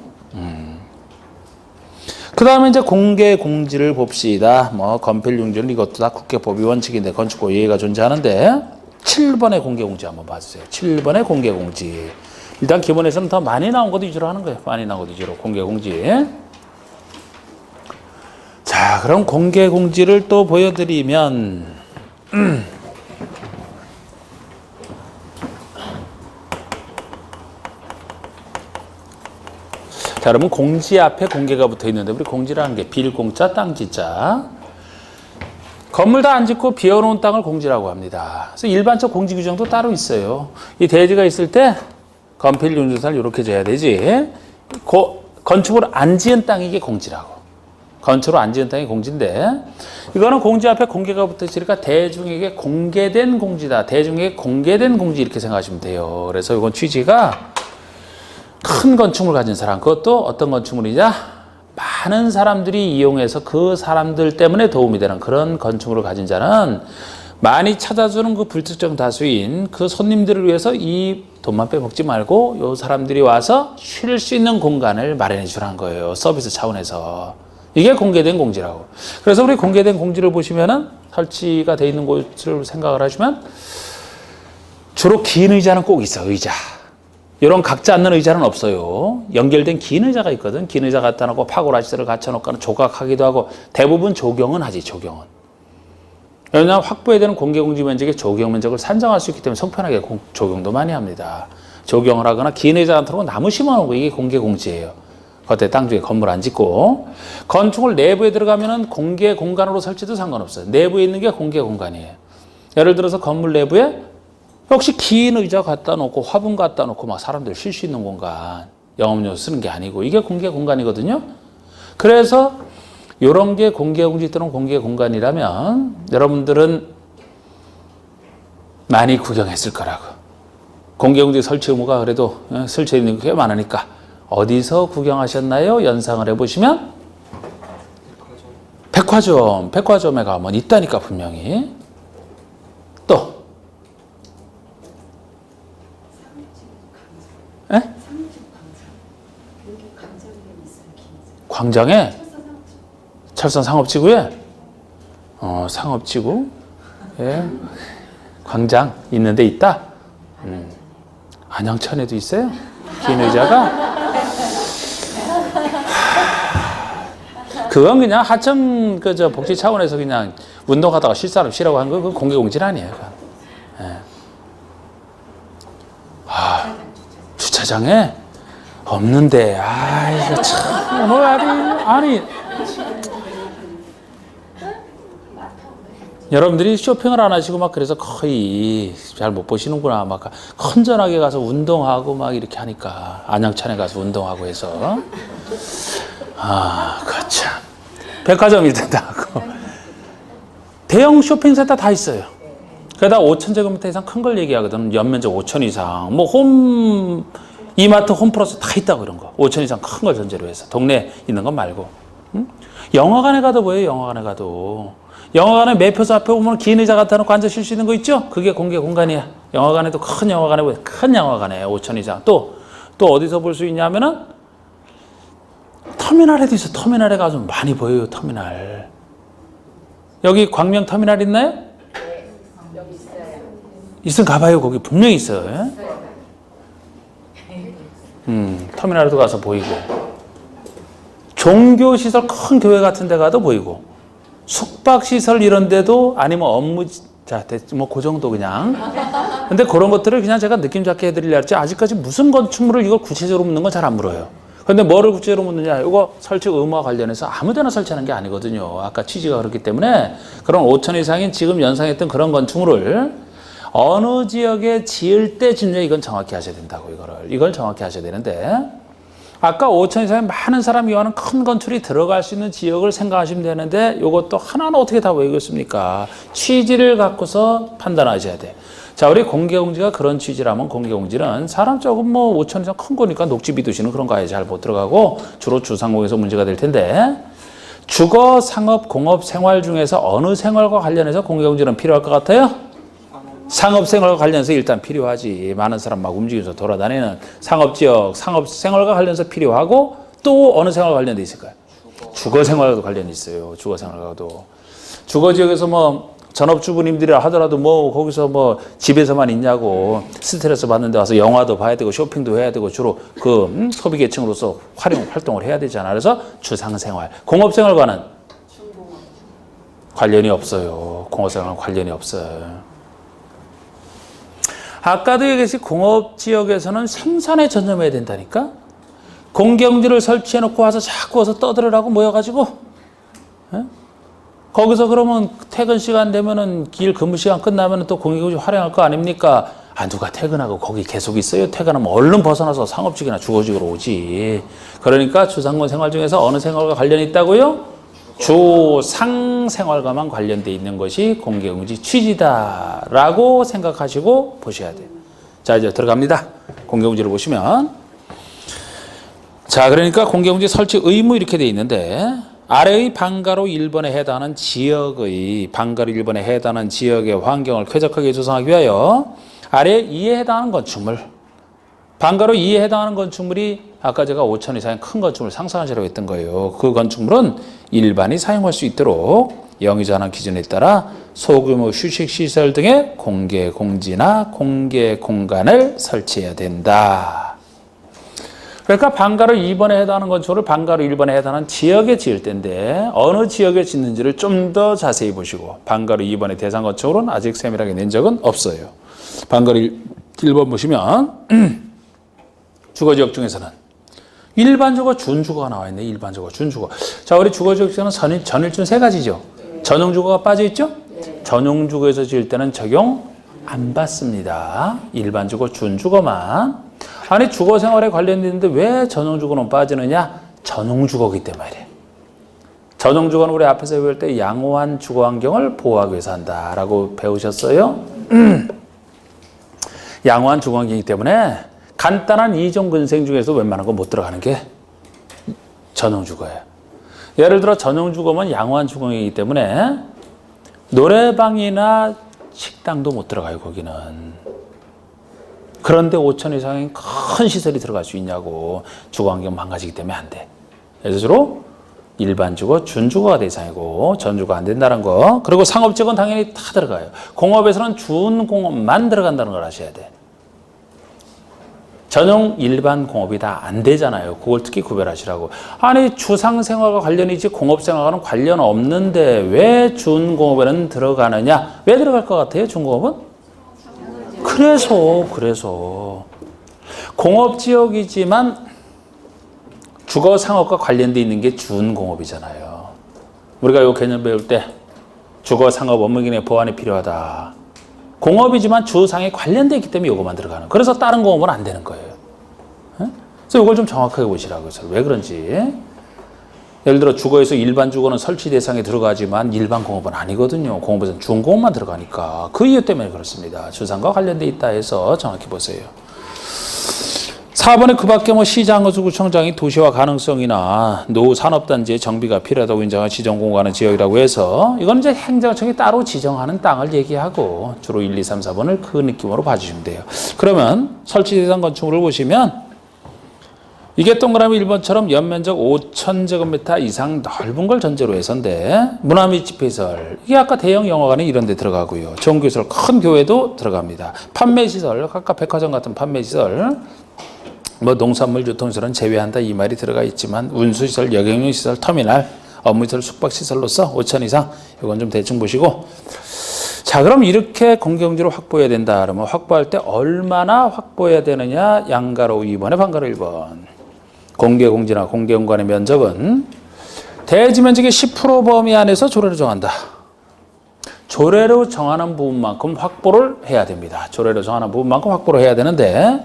그 다음에 이제 공개 공지를 봅시다. 뭐 건필융지는 이것도 다 국회법이 원칙인데 건축법 예의가 존재하는데 7번의 공개 공지 한번 봐주세요. 7번의 공개 공지. 일단 기본에서는 더 많이 나온 것도 위주로 하는 거예요. 많이 나온 것도 위주로 공개 공지. 자, 그럼 공개 공지를 또 보여드리면 자, 여러분 공지 앞에 공개가 붙어 있는데 우리 공지라는 게 빌공자, 땅지자. 건물 다 안 짓고 비워놓은 땅을 공지라고 합니다. 그래서 일반적 공지 규정도 따로 있어요. 이 대지가 있을 때 건필융지사를 이렇게 져야 되지. 건축으로 안 지은 땅이 이게 공지라고. 건축으로 안 지은 땅이 공지인데 이거는 공지 앞에 공개가 붙어 있으니까 대중에게 공개된 공지다. 대중에게 공개된 공지 이렇게 생각하시면 돼요. 그래서 이건 취지가 큰 건축물 가진 사람, 그것도 어떤 건축물이냐? 많은 사람들이 이용해서 그 사람들 때문에 도움이 되는 그런 건축물을 가진 자는 많이 찾아주는 그 불특정 다수인 그 손님들을 위해서 이 돈만 빼먹지 말고 요 사람들이 와서 쉴 수 있는 공간을 마련해 주라는 거예요. 서비스 차원에서. 이게 공개된 공지라고. 그래서 우리 공개된 공지를 보시면은 설치가 돼 있는 곳을 생각을 하시면 주로 긴 의자는 꼭 있어, 의자. 이런 각자 앉는 의자는 없어요. 연결된 긴 의자가 있거든. 긴 의자 갖다 놓고 파고라지를 갖춰놓고 조각하기도 하고 대부분 조경은 하지, 조경은. 왜냐하면 확보해야 되는 공개공지 면적의 조경 면적을 산정할 수 있기 때문에 속편하게 조경도 많이 합니다. 조경을 하거나 긴 의자 갖다 놓고 나무 심어놓은 거 이게 공개공지예요. 겉에 땅 중에 건물 안 짓고. 건축물 내부에 들어가면은 공개 공간으로 설치도 상관없어요. 내부에 있는 게 공개 공간이에요. 예를 들어서 건물 내부에 역시 긴 의자 갖다 놓고 화분 갖다 놓고 막 사람들 쉴 수 있는 공간, 영업용 쓰는 게 아니고 이게 공개 공간이거든요. 그래서 이런 게 공개 공지 또는 공개 공간이라면 여러분들은 많이 구경했을 거라고. 공개 공지 설치 의무가 그래도 설치해 있는 게 많으니까 어디서 구경하셨나요? 연상을 해보시면 백화점에 가면 있다니까 분명히. 또 에? 광장에? 철선 상업지구에? 상업지구? 예. 광장 있는데 있다? 안양천에도 있어요? 긴 의자가? 그건 그냥 하청 복지 차원에서 그냥 운동하다가 쉴 사람 쉬라고 한 거, 그건 공개공지 아니에요. 예. 주차장에 없는데, 이거 참, 아니. 여러분들이 쇼핑을 안 하시고 막 그래서 거의 잘 못 보시는구나. 막 건전하게 가서 운동하고 막 이렇게 하니까. 안양천에 가서 운동하고 해서. 그참. 백화점일 때도 하고. 대형 쇼핑센터 다 있어요. 게다가 5,000제곱미터 이상 큰 걸 얘기하거든. 연면적 5,000 이상. 뭐 이마트 홈플러스 다 있다고 그런 거. 5,000 이상 큰 걸 전제로 해서. 동네에 있는 건 말고. 응? 영화관에 가도 뭐예요? 영화관에 가도. 영화관에 매표소 앞에 보면 긴 의자 갖다 놓고 앉아 쉴 수 있는 거 있죠? 그게 공개 공간이야. 영화관에도 큰 영화관에 보여. 큰 영화관에 5,000 이상. 또 어디서 볼 수 있냐면은 터미널에도 있어. 터미널에 가서 많이 보여요. 터미널. 여기 광명 터미널 있나요? 네, 여기 있어요. 있으면 가봐요. 거기 분명히 있어요. 터미널에도 가서 보이고. 종교시설 큰 교회 같은 데 가도 보이고. 숙박시설 이런 데도 아니면 뭐 그 정도 그냥. 근데 그런 것들을 그냥 제가 느낌 잡게 해드리려 했지 아직까지 무슨 건축물을 이걸 구체적으로 묻는 건 잘 안 물어요. 근데 뭐를 구체적으로 묻느냐? 이거 설치 의무와 관련해서 아무데나 설치하는 게 아니거든요. 아까 취지가 그렇기 때문에 그런 5천 이상인 지금 연상했던 그런 건축물을 어느 지역에 지을 때 짓냐 이건 정확히 하셔야 된다고 이걸 정확히 하셔야 되는데 아까 5천 이상의 많은 사람이 이용하는 큰 건축이 들어갈 수 있는 지역을 생각하시면 되는데 이것도 하나는 어떻게 다 외우겠습니까? 취지를 갖고서 판단하셔야 돼. 자, 우리 공개공지가 그런 취지라면 공개공지는 사람 조금 뭐 5천 이상 큰 거니까 녹지 비두시는 그런 거 아예 잘 못 들어가고 주로 주상공에서 문제가 될 텐데 주거, 상업, 공업, 생활 중에서 어느 생활과 관련해서 공개공지는 필요할 것 같아요? 상업생활과 관련해서 일단 필요하지. 많은 사람 막 움직여서 돌아다니는 상업지역, 상업생활과 관련해서 필요하고 또 어느 생활과 관련돼 있을까요? 주거생활과도 관련이 있어요. 주거생활과도. 주거지역에서 뭐 전업주부님들이라 하더라도 뭐 거기서 뭐 집에서만 있냐고 스트레스 받는데 와서 영화도 봐야 되고 쇼핑도 해야 되고 주로 그 소비계층으로서 활동을 해야 되잖아. 그래서 주상생활. 공업생활과는 관련이 없어요. 공업생활은 관련이 없어요. 아까도 얘기했듯이 공업지역에서는 생산에 전념해야 된다니까? 공개공지를 설치해놓고 와서 자꾸 와서 떠들으라고 모여가지고 에? 거기서 그러면 퇴근 시간 되면은 길 근무 시간 끝나면 또 공개공지 활용할 거 아닙니까? 아, 누가 퇴근하고 거기 계속 있어요? 퇴근하면 얼른 벗어나서 상업지역이나 주거지역으로 오지. 그러니까 주상권 생활 중에서 어느 생활과 관련이 있다고요? 주상생활과만 관련돼 있는 것이 공개공지 취지다라고 생각하시고 보셔야 돼요. 자, 이제 들어갑니다. 공개공지를 보시면 자, 그러니까 공개공지 설치 의무 이렇게 돼 있는데 아래의 방가로 1번에 해당하는 지역의 방가로 1번에 해당하는 지역의 환경을 쾌적하게 조성하기 위하여 아래 2에 해당하는 건축물 방가로 2에 해당하는 건축물이 아까 제가 5천 이상의 큰 건축물을 상상하시라고 했던 거예요. 그 건축물은 일반이 사용할 수 있도록 영의정한 기준에 따라 소규모 휴식시설 등의 공개 공지나 공개 공간을 설치해야 된다. 그러니까 방가로 2번에 해당하는 건축물을 방가로 1번에 해당하는 지역에 지을 텐데 어느 지역에 짓는지를 좀 더 자세히 보시고 방가로 2번의 대상 건축물은 아직 세밀하게 낸 적은 없어요. 방가로 1번 보시면 주거지역 중에서는 일반주거, 준주거가 나와 있네. 일반주거, 준주거. 자, 우리 주거지역 중에는 전일준 세 가지죠. 전용주거가 빠져있죠? 전용주거에서 지을 때는 적용 안 받습니다. 일반주거, 준주거만. 아니, 주거생활에 관련되는데 왜 전용주거는 빠지느냐? 전용주거기 때문에. 전용주거는 우리 앞에서 배울 때 양호한 주거환경을 보호하기 위해서 한다라고 배우셨어요? 양호한 주거환경이기 때문에 간단한 이종근생 중에서 웬만한 거 못 들어가는 게 전용주거예요. 예를 들어 전용주거면 양호한 주거이기 때문에 노래방이나 식당도 못 들어가요. 거기는. 그런데 5천 이상의 큰 시설이 들어갈 수 있냐고. 주거환경 망가지기 때문에 안 돼. 그래서 주로 일반주거, 준주거가 대상이고 전주거 안 된다는 거. 그리고 상업지역은 당연히 다 들어가요. 공업에서는 준공업만 들어간다는 걸 아셔야 돼. 전용 일반 공업이 다 안 되잖아요. 그걸 특히 구별하시라고. 아니, 주상생활과 관련이지 공업생활과는 관련 없는데 왜 준공업에는 들어가느냐? 왜 들어갈 것 같아요, 준공업은? 그래서 공업지역이지만 주거상업과 관련돼 있는 게 준공업이잖아요. 우리가 이 개념 배울 때 주거상업 업무기능의 보완이 필요하다. 공업이지만 주상에 관련돼 있기 때문에 이것만 들어가는. 그래서 다른 공업은 안 되는 거예요. 그래서 이걸 좀 정확하게 보시라고요. 왜 그런지. 예를 들어 주거에서 일반 주거는 설치 대상에 들어가지만 일반 공업은 아니거든요. 공업에서는 준공업만 들어가니까. 그 이유 때문에 그렇습니다. 주상과 관련돼 있다 해서 정확히 보세요. 4번에 그 밖에 뭐 시장구청장이 도시화 가능성이나 노후 산업단지의 정비가 필요하다고 인정한 지정공간의 지역이라고 해서 이건 이제 행정청이 따로 지정하는 땅을 얘기하고 주로 1, 2, 3, 4번을 그 느낌으로 봐주시면 돼요. 그러면 설치 대상 건축물을 보시면 이게 동그라미 1번처럼 연면적 5,000제곱미터 이상 넓은 걸 전제로 해서인데 문화 및 집회시설 이게 아까 대형 영화관이 이런 데 들어가고요. 종교시설 큰 교회도 들어갑니다. 판매시설 아까 백화점 같은 판매시설 뭐 농산물 유통시설은 제외한다 이 말이 들어가 있지만 운수시설, 여객용시설, 터미널, 업무시설, 숙박시설로서 5천 이상 이건 좀 대충 보시고 자 그럼 이렇게 공개공지를 확보해야 된다 그러면 확보할 때 얼마나 확보해야 되느냐 양가로 2번에 방가로 1번 공개공지나 공개공간의 면적은 대지 면적의 10% 범위 안에서 조례로 정한다. 조례로 정하는 부분만큼 확보를 해야 됩니다. 조례로 정하는 부분만큼 확보를 해야 되는데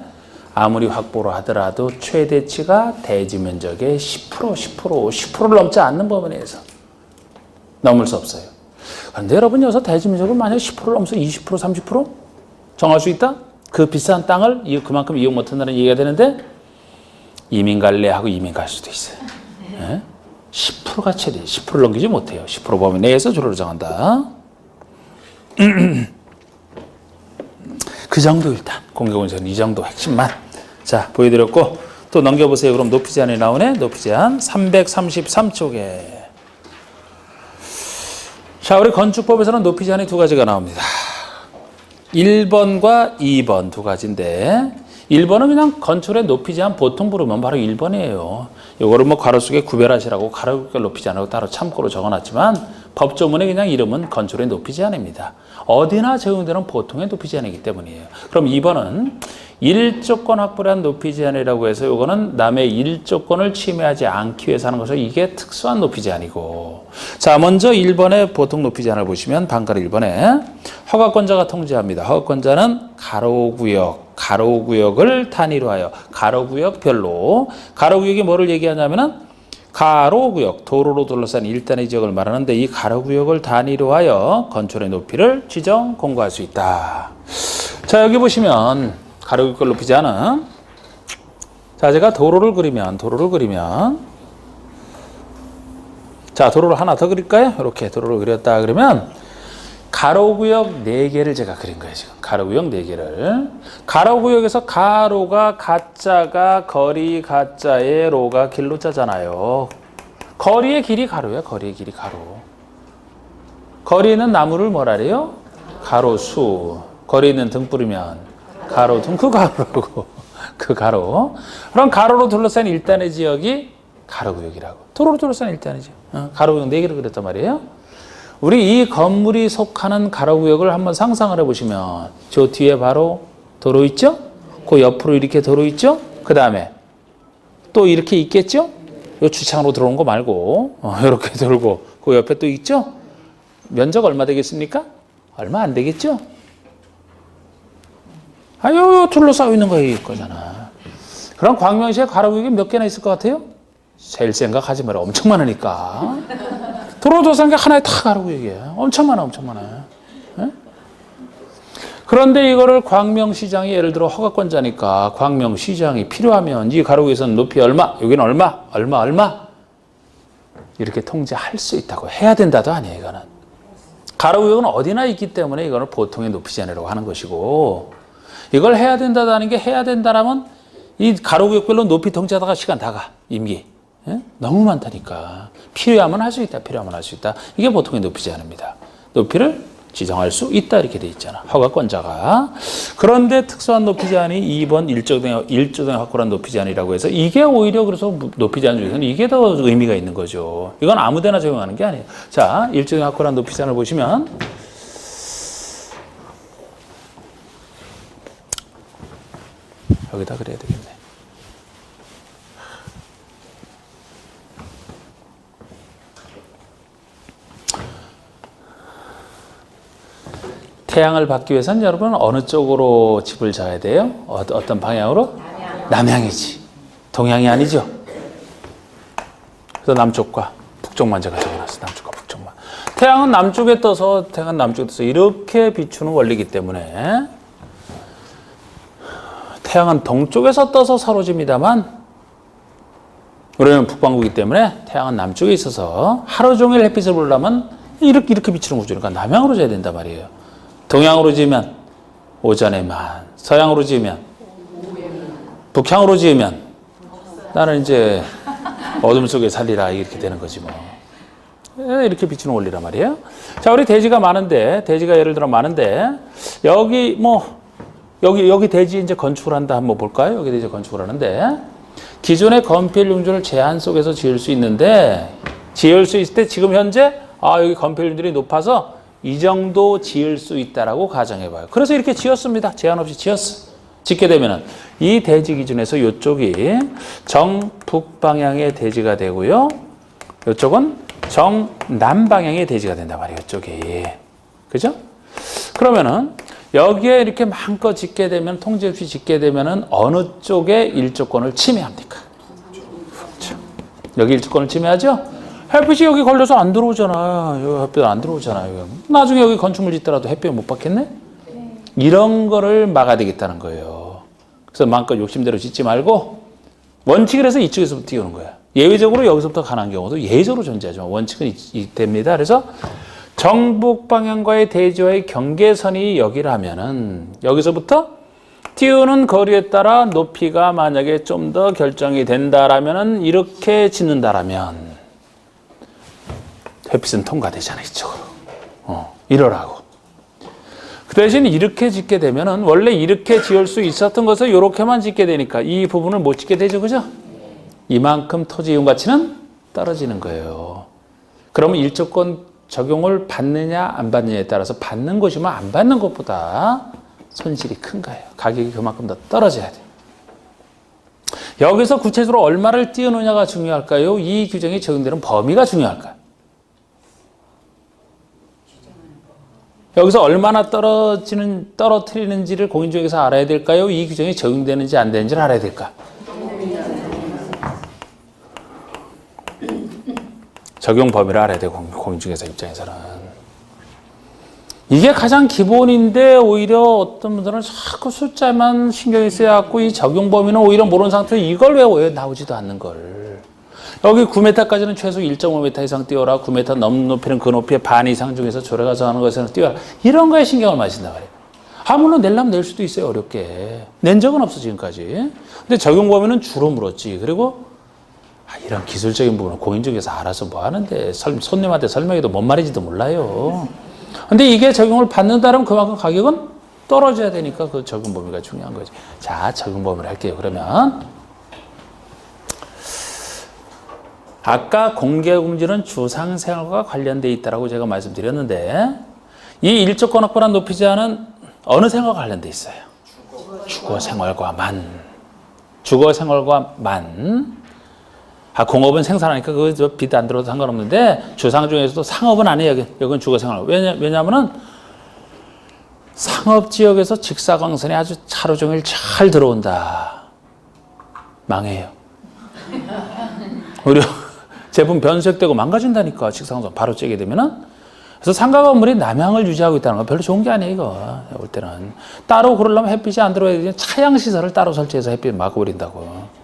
아무리 확보를 하더라도 최대치가 대지 면적의 10%를 넘지 않는 범위 내에서 넘을 수 없어요. 그런데 여러분 여기서 대지 면적을 만약 10%를 넘어서 20%, 30% 정할 수 있다? 그 비싼 땅을 그만큼 이용 못한다는 얘기가 되는데 이민 갈래하고 이민 갈 수도 있어요. 네? 10%가 최대, 10%를 넘기지 못해요. 10% 범위 내에서 조례를 정한다. 그 정도 일단 공개공지는 이 정도 핵심만 자 보여드렸고 또 넘겨보세요. 그럼 높이 제한이 나오네. 높이 제한 333쪽에 자 우리 건축법에서는 높이 제한이 두 가지가 나옵니다. 1번과 2번 두 가지인데 1번은 그냥 건축의 높이 제한 보통 부르면 바로 1번이에요. 이거를 뭐 가로 속에 구별하시라고 가로 높이 제한하고 따로 참고로 적어놨지만 법조문의 그냥 이름은 건축의 높이 제한입니다. 어디나 적용되는 보통의 높이 제한이기 때문이에요. 그럼 2번은 1조권 확보를 한 높이 제한이라고 해서 이거는 남의 1조권을 침해하지 않기 위해서 하는 것을 이게 특수한 높이 제한이고 자 먼저 1번의 보통 높이 제한을 보시면 반가로 1번에 허가권자가 통제합니다. 허가권자는 가로구역을 단위로 하여 가로구역별로 가로구역이 뭐를 얘기하냐면은 가로구역, 도로로 둘러싼 일단의 지역을 말하는데 이 가로구역을 단위로 하여 건축의 높이를 지정, 공고할 수 있다. 자 여기 보시면 가로구역을 높이 제한은 자 제가 도로를 그리면 자 도로를 하나 더 그릴까요? 이렇게 도로를 그렸다 그러면 가로구역 4개를 제가 그린 거예요. 지금 가로구역 4개를 가로구역에서 가로가 가짜가 거리 가짜에 로가 길로 짜잖아요. 거리의 길이 가로예요. 거리의 길이 가로. 거리는 나무를 뭐라 그래요? 가로수. 거리 있는 등불이면 가로등 그 가로라고. 그 가로. 그럼 가로로 둘러싼 일단의 지역이 가로구역이라고. 도로로 둘러싼 일단의 지역. 가로구역 4개를 그렸단 말이에요. 우리 이 건물이 속하는 가로구역을 한번 상상을 해보시면 저 뒤에 바로 도로 있죠? 그 옆으로 이렇게 도로 있죠? 그 다음에 또 이렇게 있겠죠? 요 주차장으로 들어오는 거 말고 이렇게 돌고 그 옆에 또 있죠? 면적 얼마 되겠습니까? 얼마 안 되겠죠? 아유 둘러싸고 있는 거잖아. 그럼 광명시에 가로구역이 몇 개나 있을 것 같아요? 셀 생각하지 마라. 엄청 많으니까. 도로조사한 게 하나에 다 가로구역이에요. 엄청 많아. 네? 그런데 이거를 광명시장이 예를 들어 허가권자니까 광명시장이 필요하면 이 가로구역에서는 높이 얼마, 여기는 얼마 이렇게 통제할 수 있다고 해야 된다도 아니에요. 이거는 가로구역은 어디나 있기 때문에 이거는 보통의 높이 제한이라고 하는 것이고 이걸 해야 된다는 게 해야 된다라면 이 가로구역별로 높이 통제하다가 시간 다 가. 임기. 예? 너무 많다니까. 필요하면 할 수 있다. 이게 보통의 높이 제한입니다. 높이를 지정할 수 있다 이렇게 돼 있잖아. 허가권자가. 그런데 특수한 높이 제한이 2번 1조 등의 확고한 높이 제한이라고 해서 이게 오히려 그래서 높이 제한 중에서는 이게 더 의미가 있는 거죠. 이건 아무데나 적용하는 게 아니에요. 자, 1조 등의 확고한 높이 제한을 보시면 여기다 그래야 되겠네. 태양을 받기 위해서는 여러분 어느 쪽으로 집을 져야 돼요? 어떤 방향으로? 남향이지. 동향이 아니죠. 그래서 남쪽과 북쪽만 제가 적어놨어요. 남쪽과 북쪽만. 태양은 남쪽에 떠서 이렇게 비추는 원리이기 때문에 태양은 동쪽에서 떠서 사로집니다만 우리는 북반구이기 때문에 태양은 남쪽에 있어서 하루 종일 햇빛을 보려면 이렇게 비추는 구조니까 남향으로 져야 된단 말이에요. 동향으로 지으면 오전에만, 서향으로 지으면 북향으로 지으면 나는 이제 어둠 속에 살리라 이렇게 되는 거지 뭐. 이렇게 비추는 원리란 말이에요. 자, 우리 대지가 예를 들어 많은데 여기 여기 대지 이제 건축을 한다 한번 볼까요? 여기 대지 건축을 하는데 기존의 건폐율 용도를 제한 속에서 지을 수 있는데 지을 수 있을 때 지금 현재 여기 건폐율들이 높아서 이 정도 지을 수 있다라고 가정해봐요. 그래서 이렇게 지었습니다. 제한 없이 지었어. 짓게 되면은 이 대지 기준에서 이쪽이 정북 방향의 대지가 되고요. 이쪽은 정남 방향의 대지가 된단 말이에요. 이쪽이. 그죠? 그러면은 여기에 이렇게 마음껏 짓게 되면 통제 없이 짓게 되면은 어느 쪽에 일조권을 침해합니까? 그렇죠. 여기 일조권을 침해하죠? 햇빛이 여기 걸려서 안 들어오잖아. 여기 햇빛 안 들어오잖아요. 나중에 여기 건축물 짓더라도 햇빛 못 받겠네? 이런 거를 막아야 되겠다는 거예요. 그래서 마음껏 욕심대로 짓지 말고 원칙을 해서 이쪽에서부터 띄우는 거야. 예외적으로 여기서부터 가능한 경우도 예외적으로 존재하죠. 원칙은 됩니다. 그래서 정북 방향과의 대지와의 경계선이 여기라면은 여기서부터 띄우는 거리에 따라 높이가 만약에 좀 더 결정이 된다라면은 이렇게 짓는다라면 햇빛은 통과되잖아요. 이쪽으로. 이러라고. 그 대신 이렇게 짓게 되면은 원래 이렇게 지을 수 있었던 것을 이렇게만 짓게 되니까 이 부분을 못 짓게 되죠. 그죠? 이만큼 토지 이용 가치는 떨어지는 거예요. 그러면 일조권 적용을 받느냐 안 받느냐에 따라서 받는 것이면 안 받는 것보다 손실이 큰 거예요. 가격이 그만큼 더 떨어져야 돼요. 여기서 구체적으로 얼마를 띄우느냐가 중요할까요? 이 규정이 적용되는 범위가 중요할까요? 여기서 얼마나 떨어뜨리는지를 공인중개사에서 알아야 될까요? 이 규정이 적용되는지 안 되는지를 알아야 될까? 적용 범위를 알아야 되고 공인중개사 입장에서는 이게 가장 기본인데 오히려 어떤 분들은 자꾸 숫자만 신경이 쓰여갖고 이 적용 범위는 오히려 모르는 상태에서 이걸 왜 나오지도 않는 걸. 여기 9m까지는 최소 1.5m 이상 띄워라. 9m 넘는 높이는 그 높이의 반 이상 중에서 조례가서 하는 것에는 띄워라. 이런 거에 신경을 많이 쓴단 말이에요. 물론 내려면 낼 수도 있어요. 어렵게. 낸 적은 없어 지금까지. 근데 적용 범위는 주로 물었지. 그리고 이런 기술적인 부분은 공인중개사 알아서 뭐 하는데 손님한테 설명해도 뭔 말인지도 몰라요. 근데 이게 적용을 받는다면 그만큼 가격은 떨어져야 되니까 그 적용 범위가 중요한 거죠. 자, 적용 범위를 할게요. 그러면 아까 공개공지는 주상생활과 관련돼 있다라고 제가 말씀드렸는데 이 일조권 확보란 높이 제한은 어느 생활과 관련돼 있어요? 주거생활과만. 주거생활과만. 공업은 생산하니까 그거 빚 안 들어도 상관없는데 주상 중에서도 상업은 안 해요. 여기는 주거생활. 왜냐하면은 상업지역에서 직사광선이 아주 하루 종일 잘 들어온다. 망해요. 오히려 제품 변색되고 망가진다니까 직사광선 바로 쬐게 되면은. 그래서 상가 건물이 남향을 유지하고 있다는 건 별로 좋은 게 아니에요. 이거 올 때는 따로 그러려면 햇빛이 안 들어와야 되지. 차양 시설을 따로 설치해서 햇빛 막아버린다고.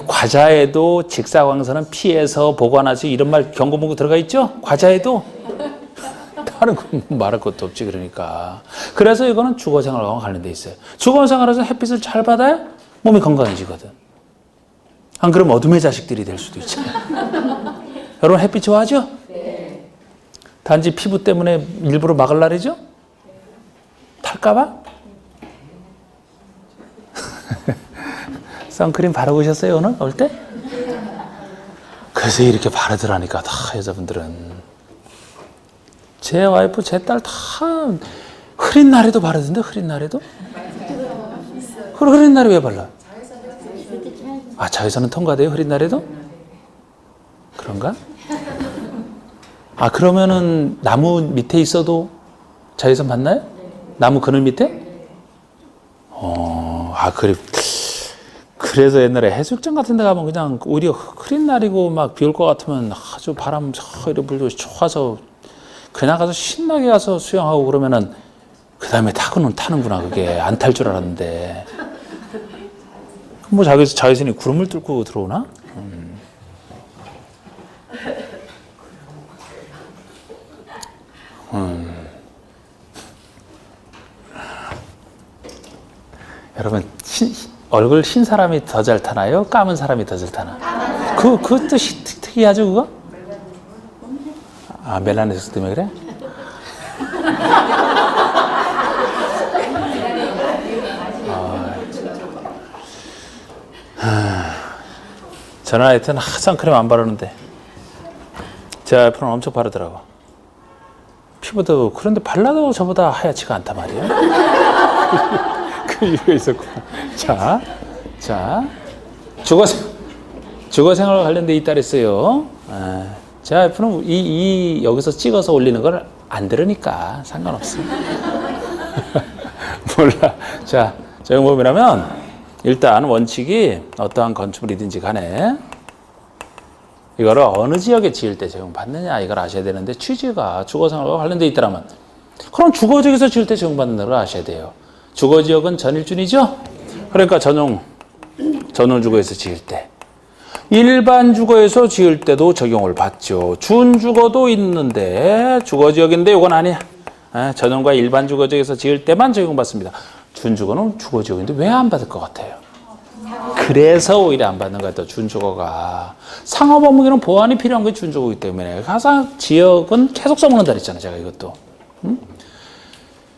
과자에도 직사광선은 피해서 보관하지 이런 말 경고 문구 들어가 있죠? 과자에도 다른 건 말할 것도 없지. 그러니까 그래서 이거는 주거생활과 관련돼 있어요. 주거생활에서 햇빛을 잘 받아야 몸이 건강해지거든. 안 그러면 어둠의 자식들이 될 수도 있잖아요. 여러분 햇빛 좋아하죠? 네. 단지 피부 때문에 일부러 막을 날이죠? 탈까봐? 선크림 바르고 오셨어요 오늘? 올 때? 그래서 이렇게 바르더라니까 다 여자분들은. 제 와이프 제 딸 다 흐린 날에도 바르던데. 흐린 날에도? 그럼 흐린 날에 왜 발라? 자외선은 통과돼요? 흐린 날에도? 그런가? 그러면은 나무 밑에 있어도 자외선 받나요? 나무 그늘 밑에? 그래. 그래서 옛날에 해수욕장 같은 데 가면 그냥 오히려 흐린 날이고 막 비 올 것 같으면 아주 바람 이렇게 불고 좋아서 그냥 가서 신나게 가서 수영하고 그러면은 그 다음에 타는구나. 그게 안 탈 줄 알았는데. 뭐 자외선이 구름을 뚫고 들어오나? 여러분 얼굴 흰 사람이 더 잘 타나요? 까만 사람이 더 잘 타나? 그것도 특이하죠 그거? 멜라니스 때문에 그래? 저는 하여튼 선크림 안 바르는데 제 와이프는 엄청 바르더라고. 피부도 그런데 발라도 저보다 하얗지가 않단 말이에요. 그 이유가 있었구나. 자, 주거 생활과 관련돼 있다 그랬어요. 자, F는 여기서 찍어서 올리는 걸 안 들으니까 상관없어. 몰라. 자, 적용법이라면 일단 원칙이 어떠한 건축물이든지 간에 이거를 어느 지역에 지을 때 적용받느냐 이걸 아셔야 되는데 취지가 주거생활과 관련돼 있더라면 그럼 주거지역에서 지을 때 적용받는 걸 아셔야 돼요. 주거지역은 전일준이죠? 그러니까 전원주거에서 지을 때 일반 주거에서 지을 때도 적용을 받죠. 준주거도 있는데 주거지역인데 이건 아니야. 전원과 일반 주거지역에서 지을 때만 적용받습니다. 준주거는 주거지역인데 왜 안 받을 것 같아요? 그래서 오히려 안 받는 것 같아요. 준주거가. 상업업무기는 보완이 필요한 게 준주거이기 때문에 항상 지역은 계속 써먹는다 그랬잖아요. 제가 이것도.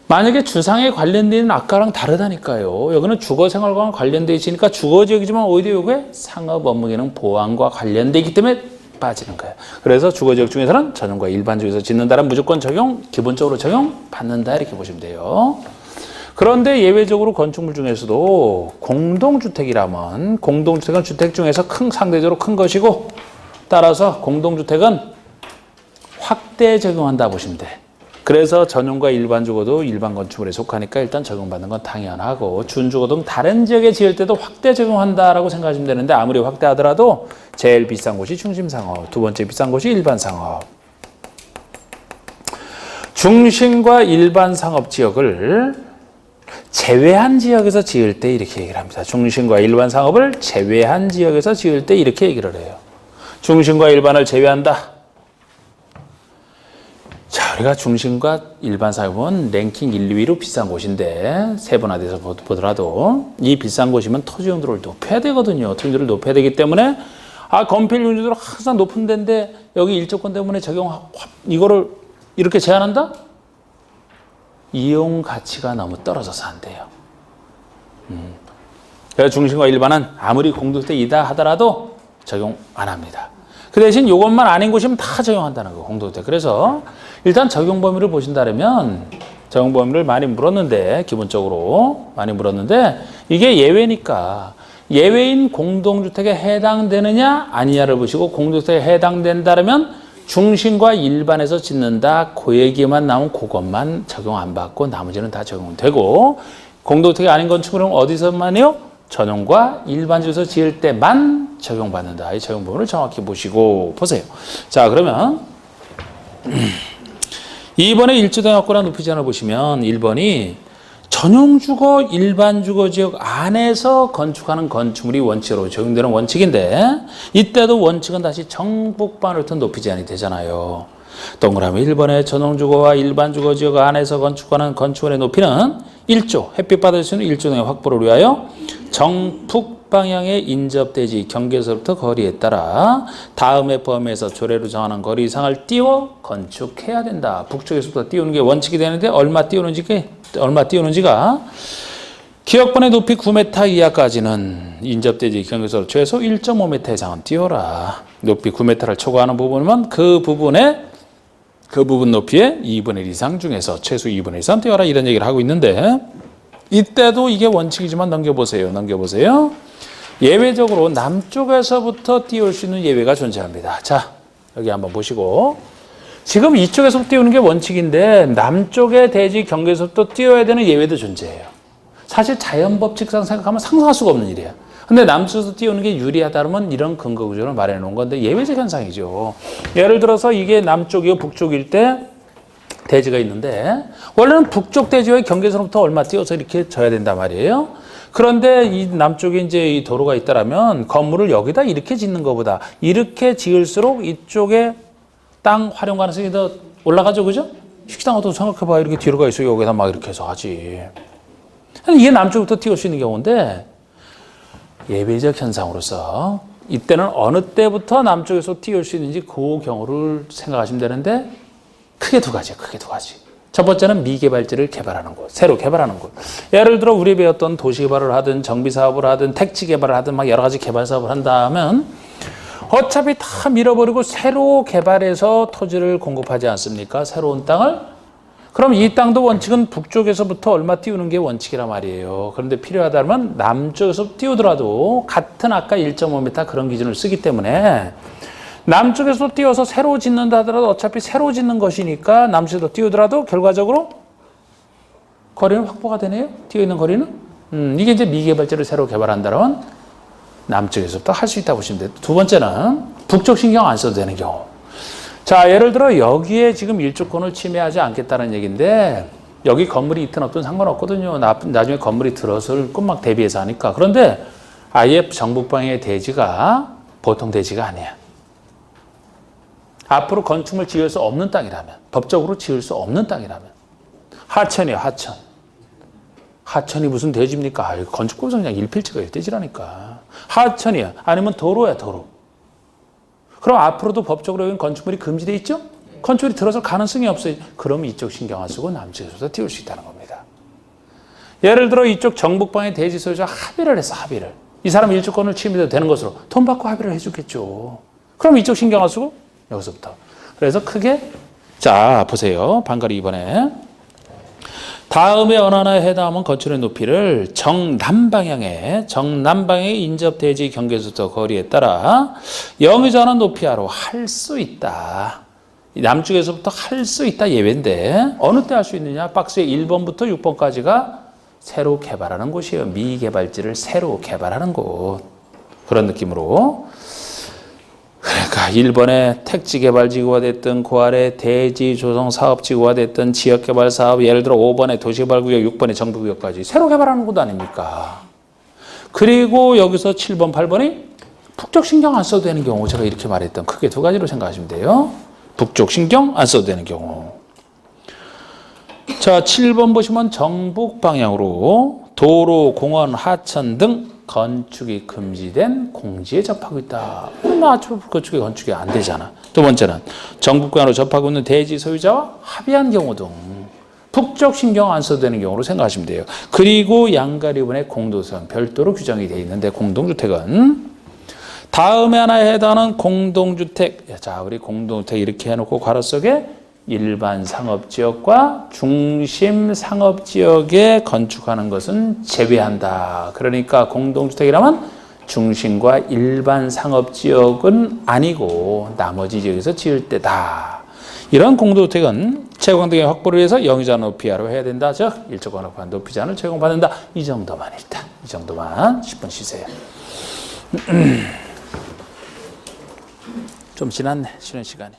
만약에 주상에 관련되어 있는 아까랑 다르다니까요. 여기는 주거생활과 관련되어 있으니까 주거지역이지만 오히려 이게 상업업무기능 보완과 관련되어 있기 때문에 빠지는 거예요. 그래서 주거지역 중에서는 전용과 일반 지역에서 짓는다는 무조건 적용, 기본적으로 적용 받는다 이렇게 보시면 돼요. 그런데 예외적으로 건축물 중에서도 공동주택이라면 공동주택은 주택 중에서 상대적으로 큰 것이고 따라서 공동주택은 확대 적용한다 보시면 돼. 그래서 전용과 일반 주거도 일반 건축물에 속하니까 일단 적용받는 건 당연하고 준주거 등 다른 지역에 지을 때도 확대 적용한다라고 생각하시면 되는데 아무리 확대하더라도 제일 비싼 곳이 중심상업, 두 번째 비싼 곳이 일반상업. 중심과 일반 상업 지역을 제외한 지역에서 지을 때 이렇게 얘기를 합니다. 중심과 일반 상업을 제외한 지역에서 지을 때 이렇게 얘기를 해요. 중심과 일반을 제외한다. 자, 우리가 중심과 일반 상업은 랭킹 1, 2위로 비싼 곳인데 세분화돼서 보더라도 이 비싼 곳이면 토지 용도를 높여야 되거든요. 토지 용도를 높여야 되기 때문에 건폐율 용도를 항상 높은 데인데 여기 일조권 때문에 이거를 이렇게 제한한다? 이용 가치가 너무 떨어져서 안 돼요. 그래서 중심과 일반은 아무리 공동주택이다 하더라도 적용 안 합니다. 그 대신 이것만 아닌 곳이면 다 적용한다는 거, 공동주택. 그래서 일단 적용 범위를 보신다면 적용 범위를 많이 물었는데 기본적으로 많이 물었는데 이게 예외니까 예외인 공동주택에 해당되느냐 아니냐를 보시고 공동주택에 해당된다면 중심과 일반에서 짓는다 그 얘기만 나오면 그것만 적용 안 받고 나머지는 다 적용되고 공동주택이 아닌 건축물은 어디서만요? 전용과 일반주에서 지을 때만 적용받는다. 이 적용 부분을 정확히 보시고 보세요. 자, 그러면 2번의 일조등학구나 높이 제한을 보시면 1번이 전용주거, 일반주거지역 안에서 건축하는 건축물이 원칙으로 적용되는 원칙인데 이때도 원칙은 다시 정북반을 튼 높이 제한이 되잖아요. 동그라미 1번의 전용주거와 일반주거지역 안에서 건축하는 건축물의 높이는 1조, 햇빛 받을 수 있는 1조 등의 확보를 위하여 정북 방향의 인접대지 경계에서부터 거리에 따라 다음의 범위에서 조례로 정하는 거리 이상을 띄워 건축해야 된다. 북쪽에서부터 띄우는 게 원칙이 되는데 얼마 띄우는지가 기역번의 높이 9m 이하까지는 인접대지 경계에서 최소 1.5m 이상은 띄워라. 높이 9m를 초과하는 부분이면 그 부분 높이의 2분의 1 이상 중에서 최소 2분의 1 이상 띄워라. 이런 얘기를 하고 있는데 이때도 이게 원칙이지만 넘겨보세요. 예외적으로 남쪽에서부터 띄울 수 있는 예외가 존재합니다. 자, 여기 한번 보시고 지금 이쪽에서부터 띄우는 게 원칙인데 남쪽의 대지 경계에서부터 띄워야 되는 예외도 존재해요. 사실 자연법칙상 생각하면 상상할 수가 없는 일이에요. 근데 남쪽에서 띄우는 게 유리하다면 이런 근거 구조를 마련해 놓은 건데 예외적 현상이죠. 예를 들어서 이게 남쪽이고 북쪽일 때 대지가 있는데 원래는 북쪽 대지와의 경계선부터 얼마 띄워서 이렇게 져야 된단 말이에요. 그런데 이 남쪽에 이제 이 도로가 있다라면 건물을 여기다 이렇게 짓는 것보다 이렇게 지을수록 이쪽에 땅 활용 가능성이 더 올라가죠, 그죠? 식당도 생각해봐. 이렇게 뒤로 가 있어. 여기다 막 이렇게 해서 하지. 이게 남쪽부터 띄울 수 있는 경우인데 예외적 현상으로서 이때는 어느 때부터 남쪽에서 띄울 수 있는지 그 경우를 생각하시면 되는데 크게 두 가지. 첫 번째는 미개발지를 개발하는 곳, 새로 개발하는 곳. 예를 들어 우리 배웠던 도시개발을 하든 정비사업을 하든 택지개발을 하든 막 여러 가지 개발사업을 한다면 어차피 다 밀어버리고 새로 개발해서 토지를 공급하지 않습니까? 새로운 땅을. 그럼 이 땅도 원칙은 북쪽에서부터 얼마 띄우는 게 원칙이란 말이에요. 그런데 필요하다면 남쪽에서 띄우더라도 같은 아까 1.5m 그런 기준을 쓰기 때문에 남쪽에서 띄워서 새로 짓는다 하더라도 어차피 새로 짓는 것이니까 남쪽에서 띄우더라도 결과적으로 거리는 확보가 되네요. 띄어 있는 거리는. 이게 이제 미개발지를 새로 개발한다면 남쪽에서부터 할 수 있다고 보시면 돼요. 두 번째는 북쪽 신경 안 써도 되는 경우. 자, 예를 들어 여기에 지금 일조권을 침해하지 않겠다는 얘기인데 여기 건물이 있든 없든 상관없거든요. 나중에 건물이 들어설 것만 대비해서 하니까. 그런데 아예 정북방향의 대지가 보통 대지가 아니야. 앞으로 건축물 지을 수 없는 땅이라면, 법적으로 지을 수 없는 땅이라면. 하천이에요, 하천. 하천이 무슨 대지입니까? 건축법상 그냥 일필지가 대지라니까. 하천이야. 아니면 도로야, 도로. 그럼 앞으로도 법적으로 여기 건축물이 금지돼 있죠? 건축물이 들어설 가능성이 없어요. 그럼 이쪽 신경 안 쓰고 남쪽에서 띄울 수 있다는 겁니다. 예를 들어 이쪽 정북방의 대지 소유자 합의를 해서 합의를. 이 사람 일조권을 침해도 되는 것으로 돈 받고 합의를 해주겠죠. 그럼 이쪽 신경 안 쓰고 여기서부터. 그래서 크게 자 보세요. 반가리 2번에 다음에 어느 하나에 해당하면 건축의 높이를 정남방향의 인접대지 경계에서부터 거리에 따라 0이지 않은 높이하로 할 수 있다. 남쪽에서부터 할 수 있다 예외인데 어느 때 할 수 있느냐? 박스의 1번부터 6번까지가 새로 개발하는 곳이에요. 미개발지를 새로 개발하는 곳. 그런 느낌으로. 그러니까 1번에 택지개발지구가 됐든 그 아래 대지조성사업지구가 됐든 지역개발사업 예를 들어 5번에 도시개발구역 6번에 정부구역까지 새로 개발하는 곳 아닙니까? 그리고 여기서 7번 8번이 북쪽 신경 안 써도 되는 경우 제가 이렇게 말했던 크게 두 가지로 생각하시면 돼요. 북쪽 신경 안 써도 되는 경우. 자 7번 보시면 정북 방향으로 도로, 공원, 하천 등 건축이 금지된 공지에 접하고 있다. 그쪽에 건축이 안 되잖아. 두 번째는 정북방으로 접하고 있는 대지 소유자와 합의한 경우 등 북쪽 신경 안 써도 되는 경우로 생각하시면 돼요. 그리고 양가리분의 공도선 별도로 규정이 되어 있는데 공동주택은 다음에 하나에 해당하는 공동주택. 자, 우리 공동주택 이렇게 해놓고 괄호 속에 일반 상업지역과 중심 상업지역에 건축하는 것은 제외한다. 그러니까 공동주택이라면 중심과 일반 상업지역은 아니고 나머지 지역에서 지을 때다. 이런 공동주택은 채광 등의 확보를 위해서 영유자 높이하로 해야 된다. 즉 일조권 확보한 높이 제한을 제공받는다. 이 정도만 일단 이 정도만 10분 쉬세요. 좀 지났네 쉬는 시간이.